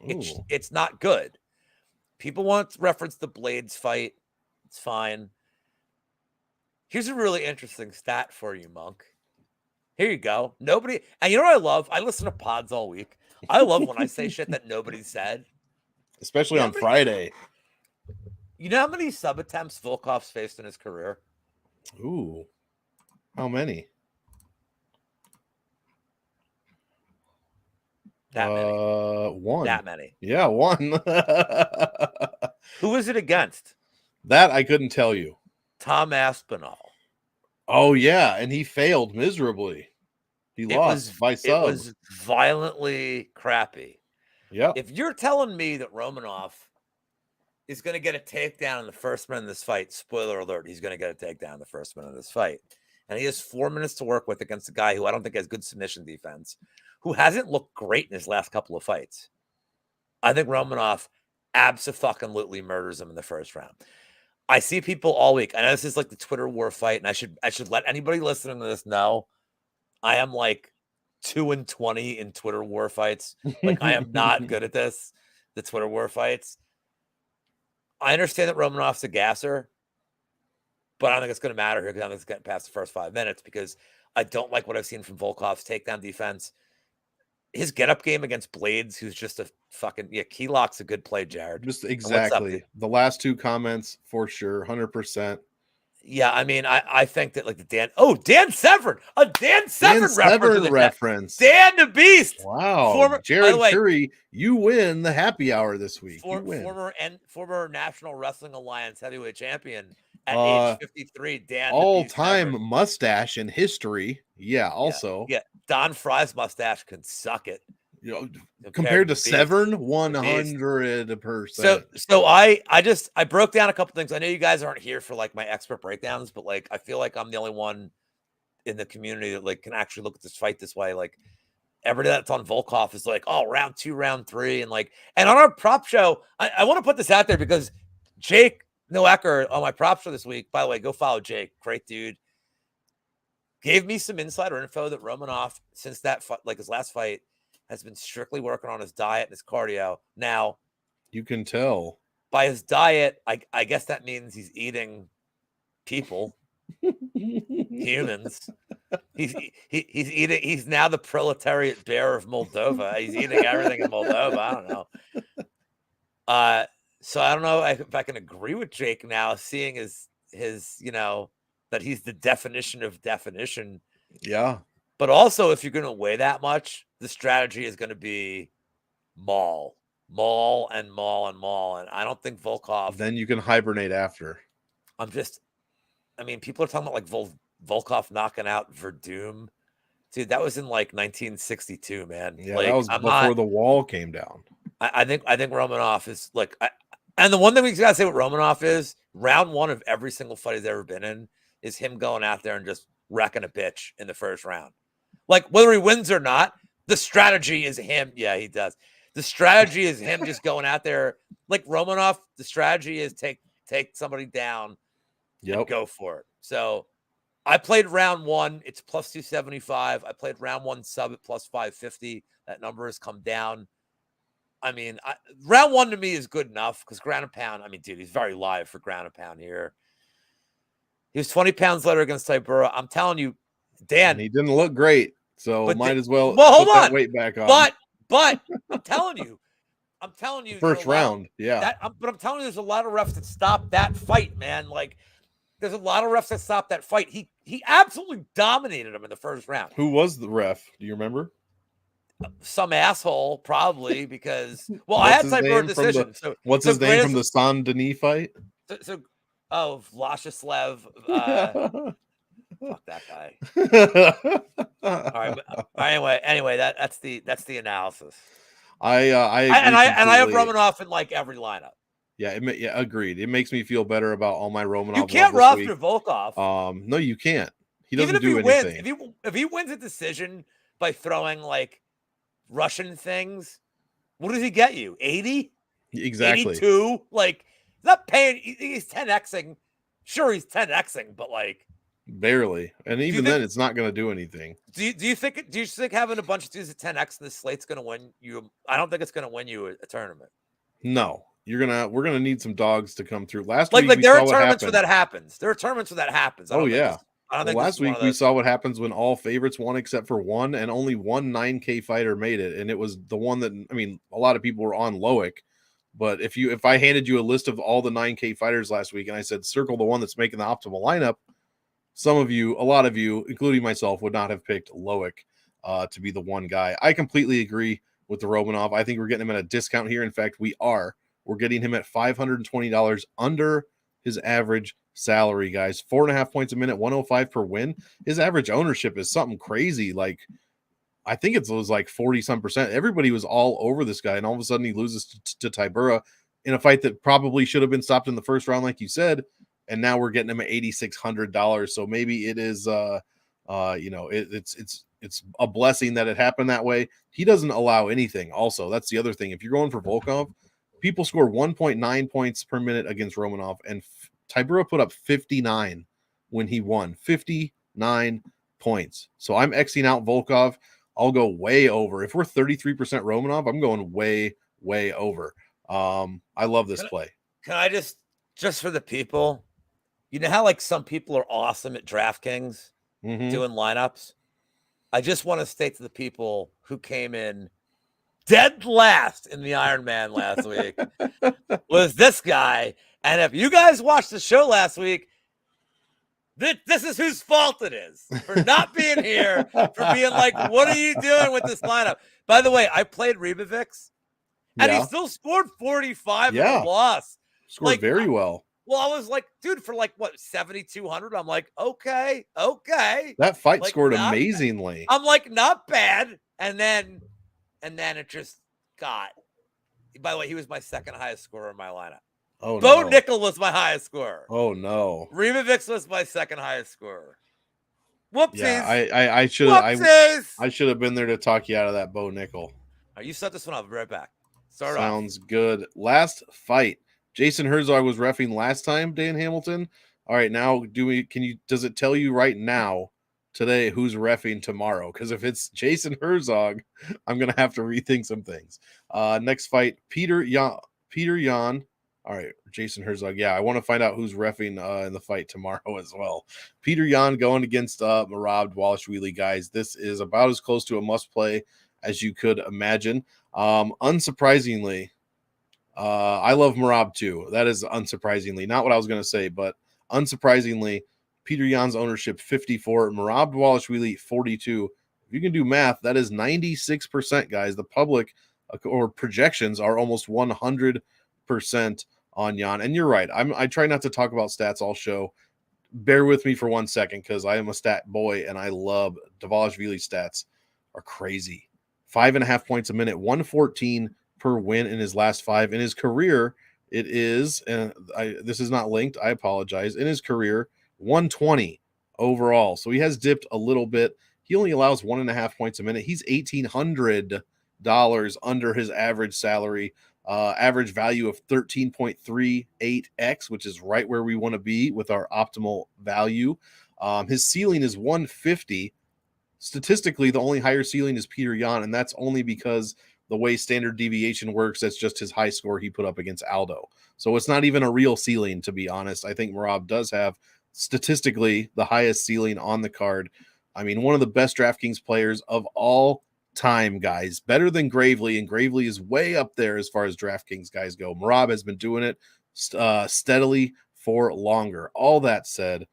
It's not good. People want to reference the Blades fight. It's fine. Here's a really interesting stat for you, Monk. Here you go. Nobody, and you know what I love? I listen to pods all week. I love when I say shit that nobody said. Especially on Friday. You know how many sub attempts Volkov's faced in his career? Ooh. How many? That many. One. That many. Yeah, one. Who was it against? That I couldn't tell you. Tom Aspinall. Oh, yeah, and he failed miserably. He lost by sub. It was violently crappy. Yeah. If you're telling me that Romanov is going to get a takedown in the first minute of this fight, spoiler alert, he's going to get a takedown in the first minute of this fight. And he has 4 minutes to work with against a guy who I don't think has good submission defense, who hasn't looked great in his last couple of fights. I think Romanov abso-fucking-lutely murders him in the first round. I see people all week. I know this is like the Twitter war fight, and I should let anybody listening to this know I am like 2-20 in Twitter war fights. Like I am not good at this, the Twitter war fights. I understand that Romanov's a gasser, but I don't think it's going to matter here because I don't think it's getting past the first 5 minutes because I don't like what I've seen from Volkov's takedown defense. His get-up game against Blades, who's just a fucking... Yeah, key lock's a good play, Jared. Just exactly. The last two comments, for sure, 100%. Yeah, I mean, I think that like the Dan Severn! A Dan Severn reference. Dan the Beast! Wow. Jared Curry, you win the happy hour this week. Former National Wrestling Alliance heavyweight champion at age 53, Dan all-time mustache in history. Yeah, also. Yeah, Don Fry's mustache can suck it. You know, compared to Severn, 100%. So I broke down a couple things. I know you guys aren't here for like my expert breakdowns, but like I feel like I'm the only one in the community that like can actually look at this fight this way. Like everybody that's on Volkov is like, oh, round 2, round 3, and like, and on our prop show, I want to put this out there because Jake Noecker on my prop show this week. By the way, go follow Jake, great dude. Gave me some insider info that Romanov, since that like his last fight, has been strictly working on his diet and his cardio. Now, you can tell by his diet, I guess that means he's eating people, humans. He's eating. He's now the proletariat bear of Moldova. He's eating everything in Moldova. I don't know. So I don't know if I can agree with Jake now, seeing his that he's the definition of definition. Yeah. But also, if you're going to weigh that much, the strategy is going to be maul. And I don't think Volkov. Then you can hibernate after. People are talking about like Volkov knocking out Verdum. Dude, that was in like 1962, man. Yeah, like, that was before the wall came down. I think Romanov is like, and the one thing we gotta say with Romanov is round 1 of every single fight he's ever been in is him going out there and just wrecking a bitch in the first round. Like whether he wins or not, the strategy is him. Yeah, he does. The strategy is him just going out there like Romanov. The strategy is take somebody down. And go for it. So I played round 1. It's plus 275. I played round 1 sub at plus 550. That number has come down. I mean, round 1 to me is good enough because ground and pound. I mean, dude, he's very live for ground and pound here. He was 20 pounds lighter against Tybura. I'm telling you, Dan. And he didn't look great, so might as well hold put on. that weight back on. But I'm telling you, first round, yeah. But I'm telling you, there's a lot of refs that stopped that fight, man. Like, there's a lot of refs that stopped that fight. He absolutely dominated him in the first round. Who was the ref? Do you remember? Some asshole, probably, because I had Tybura decision. What's his name from the San Denis fight? Vlashislev. Fuck that guy. All right. Anyway, that's the analysis. I agree and I have Romanov in like every lineup. Yeah, agreed. It makes me feel better about all my Romanov. You can't roster Volkov. No, you can't. He doesn't do anything. If he wins a decision by throwing like Russian things, what does he get you? 80? Exactly. 82? Like, he's not paying. He's 10xing. Sure, he's 10xing, but like barely. And even then, it's not going to do anything. Do you think having a bunch of dudes at 10x in the slate's going to win you? I don't think it's going to win you a tournament. No. We're gonna need some dogs to come through. Last week, we there saw are tournaments where that happens. There are tournaments where that happens. Oh yeah. Last week we saw what happens when all favorites won except for one, and only one 9K fighter made it, and it was the one that a lot of people were on Loic. But if I handed you a list of all the 9K fighters last week and I said circle the one that's making the optimal lineup, a lot of you, including myself, would not have picked Loic to be the one guy. I completely agree with the Romanov. I think we're getting him at a discount here. In fact, we're getting him at $520 under his average salary, guys. 4.5 points a minute, 105 per win. His average ownership is something crazy. Like, I think it was like 40-some%. Everybody was all over this guy, and all of a sudden he loses to Tybura in a fight that probably should have been stopped in the first round, like you said. And now we're getting him at $8,600. So maybe it is, it's a blessing that it happened that way. He doesn't allow anything. Also, that's the other thing. If you're going for Volkov, people score 1.9 points per minute against Romanov, and Tybura put up 59 when he won. 59 points. So I'm Xing out Volkov. I'll go way over. If we're 33% Romanov, I'm going way, way over. I love this play. Can I just for the people, you know how like some people are awesome at DraftKings doing lineups? I just want to state to the people who came in dead last in the Iron Man last week was this guy. And if you guys watched the show last week, this is whose fault it is for not being here, for being like, what are you doing with this lineup? By the way, I played Rebovix, and he still scored 45 in a loss. Scored very well. Well, I was like, dude, for like, what, 7,200? I'm like, okay. That fight like, scored amazingly. I'm like, not bad. And then and then it just got. By the way, he was my second highest scorer in my lineup. Oh, Bo no. Nickel was my highest scorer. Oh, no. Ribovics was my second highest scorer. Whoopsies. Yeah, I should have been there to talk you out of that Bo Nickel. Right, you set this one up. I'll be right back. Sounds good. Last fight. Jason Herzog was reffing last time, Dan Hamilton. All right, now does it tell you right now today who's reffing tomorrow? Because if it's Jason Herzog, I'm gonna have to rethink some things. Next fight, Peter Yan. All right, Jason Herzog. Yeah, I want to find out who's reffing in the fight tomorrow as well. Peter Yan going against Merab Dvalishvili, guys. This is about as close to a must play as you could imagine. Unsurprisingly, I love Merab too. That is unsurprisingly not what I was going to say, but unsurprisingly, Peter Yan's ownership 54, Merab Dvalishvili 42. If you can do math, that is 96%, guys. The public or projections are almost 100% on Yan. And you're right. I try not to talk about stats all show. Bear with me for 1 second because I am a stat boy and I love Dvalishvili's stats are crazy. 5.5 points a minute, 114 per win in his last 5. In his career, it is, and this is not linked, I apologize. In his career, 120 overall. So he has dipped a little bit. He only allows 1.5 points a minute. He's $1,800 under his average salary. Average value of 13.38x, which is right where we want to be with our optimal value. His ceiling is 150. Statistically, the only higher ceiling is Peter Yan, and that's only because the way standard deviation works, that's just his high score he put up against Aldo. So it's not even a real ceiling, to be honest. I think Merab does have statistically the highest ceiling on the card. I mean, one of the best DraftKings players of all time, guys. Better than Gravely, and Gravely is way up there as far as DraftKings guys go. Merab has been doing it steadily for longer. All that said,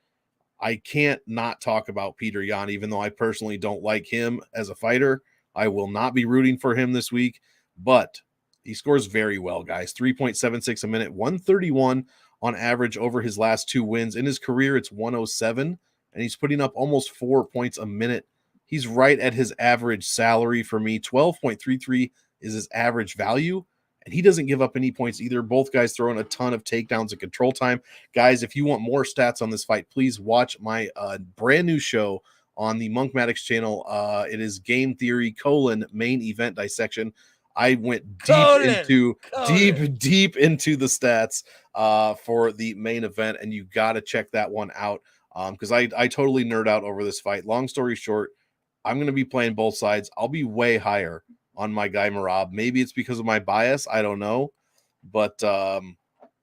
I can't not talk about Peter Yan, even though I personally don't like him as a fighter. I will not be rooting for him this week, but he scores very well, guys. 3.76 a minute, 131 on average over his last 2 wins. In his career, it's 107, and he's putting up almost 4 points a minute. He's right at his average salary for me. 12.33 is his average value. And he doesn't give up any points either. Both guys throw in a ton of takedowns and control time. Guys, if you want more stats on this fight, please watch my brand new show on the MonkMMATics channel. It is Game Theory : Main Event Dissection. I went deep into the stats for the main event, and you got to check that one out because I totally nerd out over this fight. Long story short, I'm going to be playing both sides. I'll be way higher on my guy Merab. Maybe it's because of my bias. I don't know. But,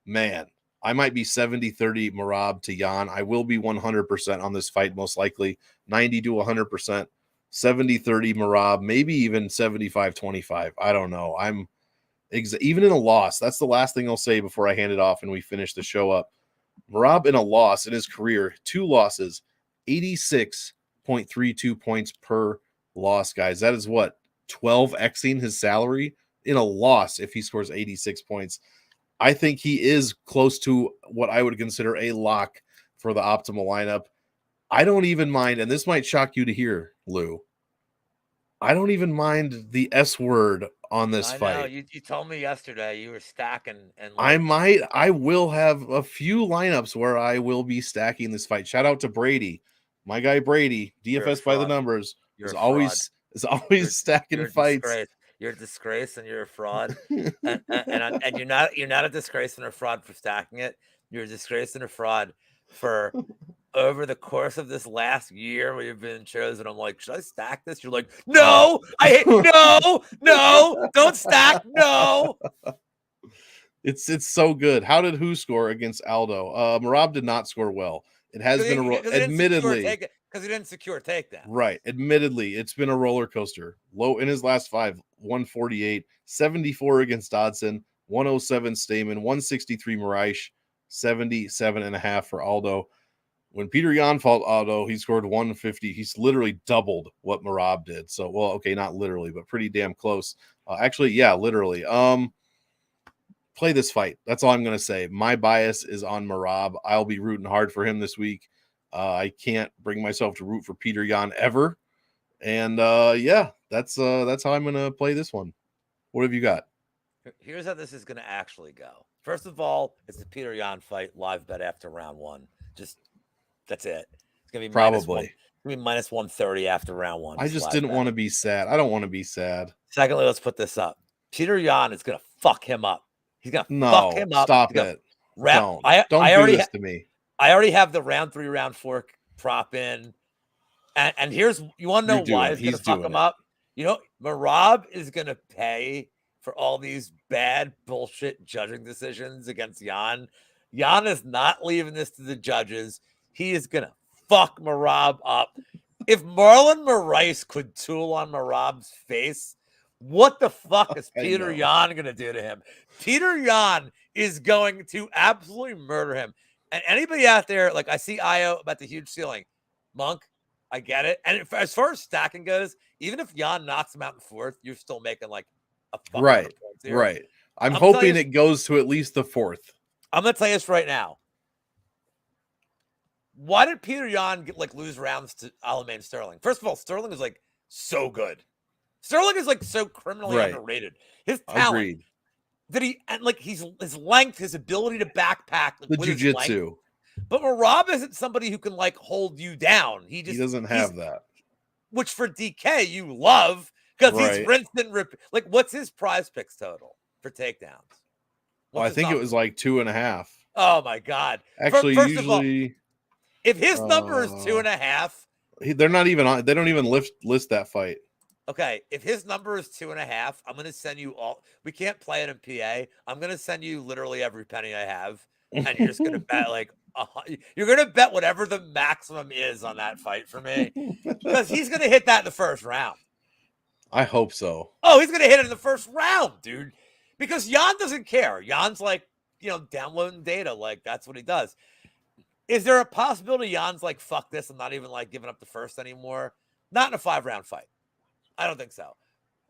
man, I might be 70-30 Merab to Yan. I will be 100% on this fight, most likely. 90 to 100%. 70-30 Merab. Maybe even 75-25. I don't know. Even in a loss. That's the last thing I'll say before I hand it off and we finish the show up. Merab in a loss in his career, 2 losses, 86.32 points per loss, guys. That is what? 12xing his salary in a loss if he scores 86 points. I think he is close to what I would consider a lock for the optimal lineup. I don't even mind, and this might shock you to hear, Lou. I don't even mind the S word on this fight. I know. You told me yesterday you were stacking, and I will have a few lineups where I will be stacking this fight. Shout out to Brady, my guy Brady, DFS by the numbers. Is always stacking fights. You're a disgrace and you're a fraud. and you're not a disgrace and a fraud for stacking it. You're a disgrace and a fraud for over the course of this last year where you've been chosen. I'm like, should I stack this? You're like, no, I hate no, don't stack, no. It's so good. How did who score against Aldo? Merab did not score well. It has been admittedly because he didn't secure takedown. Right. Admittedly, it's been a roller coaster. Low in his last 5, 148, 74 against Dodson, 107 Stamen, 163 Moraes, 77.5 for Aldo. When Peter Yan fought Aldo, he scored 150. He's literally doubled what Merab did. So, well, okay, not literally, but pretty damn close. Actually, yeah, literally. Play this fight. That's all I'm going to say. My bias is on Merab. I'll be rooting hard for him this week. I can't bring myself to root for Peter Yan ever. And yeah, that's how I'm gonna play this one. What have you got? Here's how this is going to actually go. First of all, it's the Peter Yan fight live bet after round one. Just that's it. It's going to be Probably. minus 130 after round one. I just didn't want to be sad. I don't want to be sad. Secondly, let's put this up. Peter Yan is going to fuck him up. He's going to fuck him up. Stop it. Don't do this to me. I already have the round 3, round 4 prop in. And here's, you want to know why it's going to fuck him up? You know, Merab is going to pay for all these bad bullshit judging decisions against Yan. Yan is not leaving this to the judges. He is going to fuck Merab up. If Marlon Moraes could tool on Merab's face, what the fuck is Peter Yan going to do to him? Peter Yan is going to absolutely murder him. And anybody out there, like I see Io about the huge ceiling. Monk, I get it. And as far as stacking goes, even if Yan knocks him out in 4th, you're still making like a fuck right. I'm hoping it goes to at least the 4th. I'm gonna tell you this right now. Why did Peter Yan lose rounds to Aljamain Sterling? First of all, Sterling is like so good. Sterling is like so criminally underrated. His talent, his length, his ability to backpack, the jiu-jitsu. But Merab isn't somebody who can like hold you down. He doesn't have that. Which for DK you love because he's rinsed and ripped. Like, what's his prize picks total for takedowns? Well, I think it was like 2.5. Oh my god! Actually, first usually, of all, if his number is 2.5, they're not even on. They don't even list that fight. Okay, if his number is 2.5, I'm going to send you all. We can't play it in PA. I'm going to send you literally every penny I have, and you're just going to bet you're going to bet whatever the maximum is on that fight for me, because he's going to hit that in the first round. I hope so. Oh, he's going to hit it in the first round, dude, because Yan doesn't care. Yan's like, downloading data, like that's what he does. Is there a possibility Yan's like, fuck this, I'm not even like giving up the first anymore? Not in a 5-round fight. I don't think so.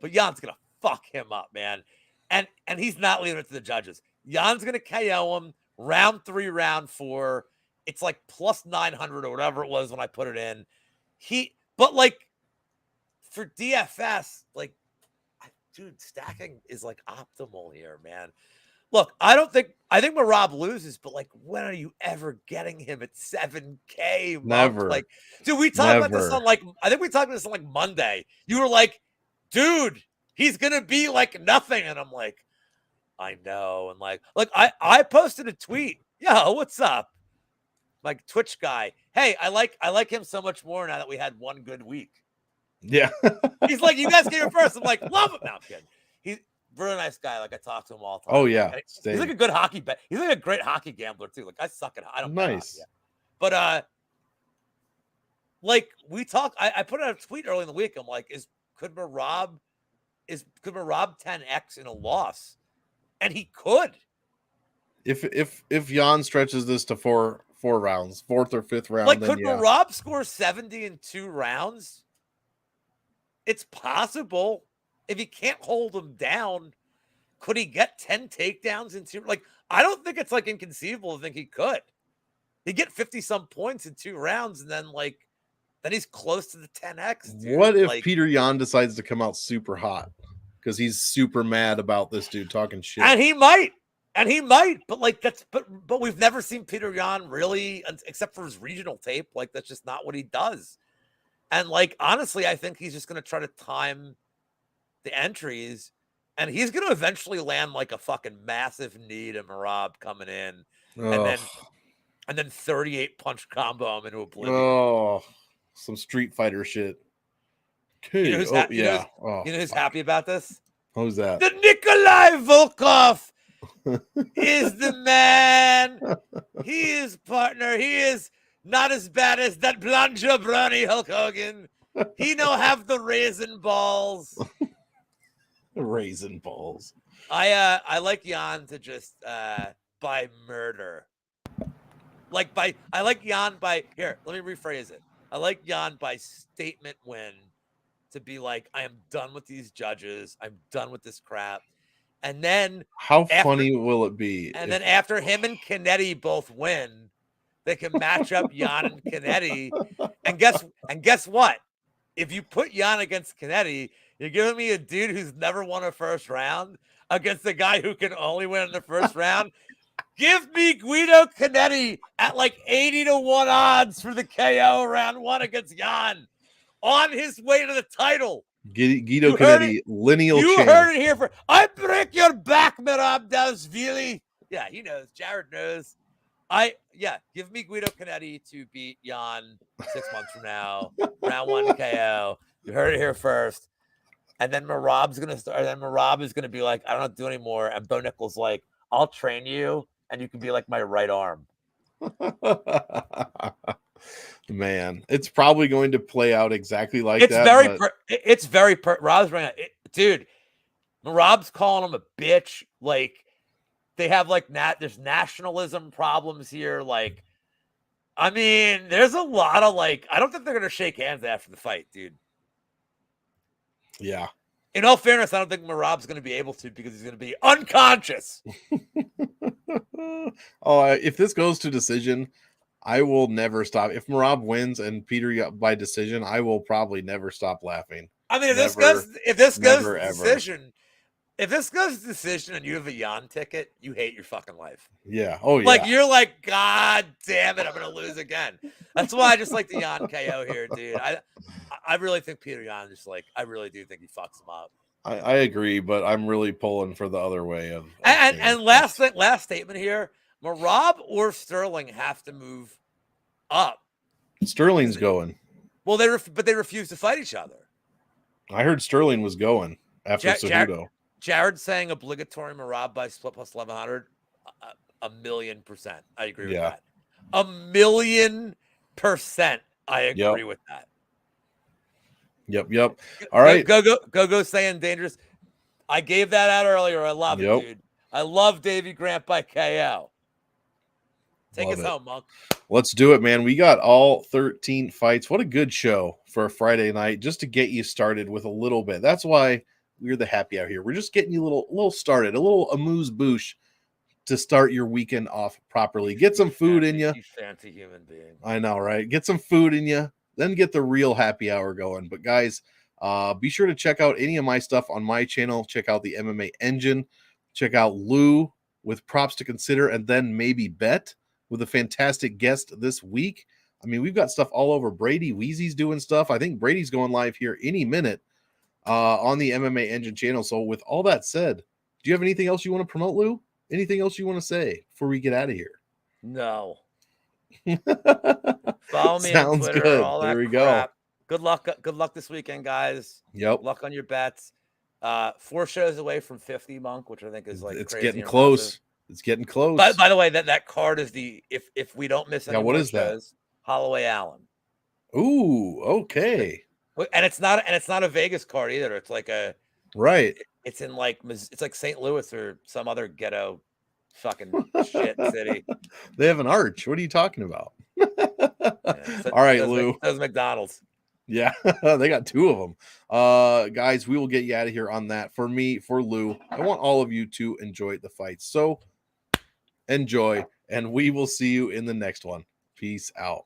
But Jan's going to fuck him up, man. And he's not leaving it to the judges. Jan's going to KO him round 3, round 4. It's like plus 900 or whatever it was when I put it in. But like for DFS, like, dude, stacking is like optimal here, man. Look, I think Merab loses, but like, when are you ever getting him at 7K? Never. Like, dude, we talked about this on I think we talked about this on like Monday. You were like, dude, he's gonna be like nothing, and I'm like, I know, and like I posted a tweet. Yo, what's up? Like Twitch guy. Hey, I like him so much more now that we had one good week. Yeah. He's like, you guys came in first. I'm like, love him. No, I'm kidding. He's really nice guy. Like I talk to him all the time. Oh yeah, he's like a good hockey bet. He's like a great hockey gambler too. Like I suck at. I don't. Nice. But like we talked. I put out a tweet early in the week. I'm like, could Merab 10x in a loss? And he could. If Yan stretches this to four rounds, 4th or 5th round, like could Merab score 70 in 2 rounds? It's possible. If he can't hold him down, could he get 10 takedowns in 2? Like, I don't think it's like inconceivable to think he could. He'd get 50-some points in 2 rounds, and then he's close to the 10x. Dude. What if Peter Yan decides to come out super hot because he's super mad about this dude talking shit? And he might, but like but we've never seen Peter Yan really, except for his regional tape. Like that's just not what he does. And like honestly, I think he's just gonna try to time the entries, and he's going to eventually land like a fucking massive knee to Merab coming in, and then 38 punch combo him into oblivion. Oh, some Street Fighter shit. You know who's happy about this? Who's that? The Nikolai Volkov is the man. He is partner. He is not as bad as that blonde jabroni Hulk Hogan. He don't have the raisin balls. Raisin balls. I like Yan to just by murder. I like Yan by here. Let me rephrase it. I like Yan by statement win to be like, I am done with these judges. I'm done with this crap. And then funny will it be? And then after him and Canetti both win, they can match up Yan and Canetti. And guess what? If you put Yan against Canetti, You're giving me a dude who's never won a first round against a guy who can only win in the first round. Give me Guido Canetti at like 80-1 odds for the KO round 1 against Jan on his way to the title. Guido Canetti, lineal champ. You heard it here. I break your back, Merab Dasvili. Yeah, he knows. Jared knows. Give me Guido Canetti to beat Jan 6 months from now. Round 1 KO. You heard it here first. And then Merab's gonna start. And then Merab is gonna be like, I don't have to do anymore. And Bo Nickel's like, I'll train you, and you can be like my right arm. Man, it's probably going to play out exactly like it's that. It's very Rob's right now. Dude, Merab's calling him a bitch. Like, they have like there's nationalism problems here. Like, I mean, there's a lot of like, I don't think they're gonna shake hands after the fight, dude. Yeah. In all fairness, I don't think Merab's going to be able to because he's going to be unconscious. If this goes to decision, I will never stop. If Merab wins and Peter got by decision, I will probably never stop laughing. I mean, if this goes to decision and you have a Jan ticket, you hate your fucking life. Yeah. Oh, yeah. Like, you're like, God damn it, I'm going to lose again. That's why I just like the Jan KO here, dude. I really think Peter Yan I really do think he fucks him up. I agree, but I'm really pulling for the other way. And last statement here, Merab or Sterling have to move up. Sterling's going. Well, they refuse to fight each other. I heard Sterling was going after Cejudo. Jared's saying obligatory Merab by split plus 1100. 1,000,000%. I agree with that. 1,000,000%. I agree with that. Yep. All right. Go saying dangerous. I gave that out earlier. I love it, dude. I love Davey Grant by KO. Take us home, Monk. Let's do it, man. We got all 13 fights. What a good show for a Friday night, just to get you started with a little bit. That's why we're the happy hour here. We're just getting you a little started, a little amuse-bouche to start your weekend off properly. Get some food in you. You fancy human being. I know, right? Get some food in you. Then get the real happy hour going. But guys, be sure to check out any of my stuff on my channel. Check out the MMA Engine. Check out Lou with Props to Consider, and then maybe Bet with a fantastic guest this week. I mean, we've got stuff all over. Brady Weezy's doing stuff. I think Brady's going live here any minute on the MMA Engine channel. So with all that said, do you have anything else you want to promote, Lou? Anything else you want to say before we get out of here? No. Follow me on Twitter. Good. All there that we crap. go. Good luck this weekend, guys. Yep. Good luck on your bets. 4 shows away from 50, Monk, which I think is like it's crazy getting close. Impressive. It's getting close. By the way, that card is if we don't miss any what more is shows, that? Holloway Allen. Ooh, okay. And it's not a Vegas card either. It's like right. It's in like St. Louis or some other ghetto fucking shit city. They have an arch. What are you talking about? All right, Lou. Those McDonald's. Yeah, they got 2 of them. Guys, we will get you out of here on that. For me, for Lou, I want all of you to enjoy the fight. So enjoy, and we will see you in the next one. Peace out.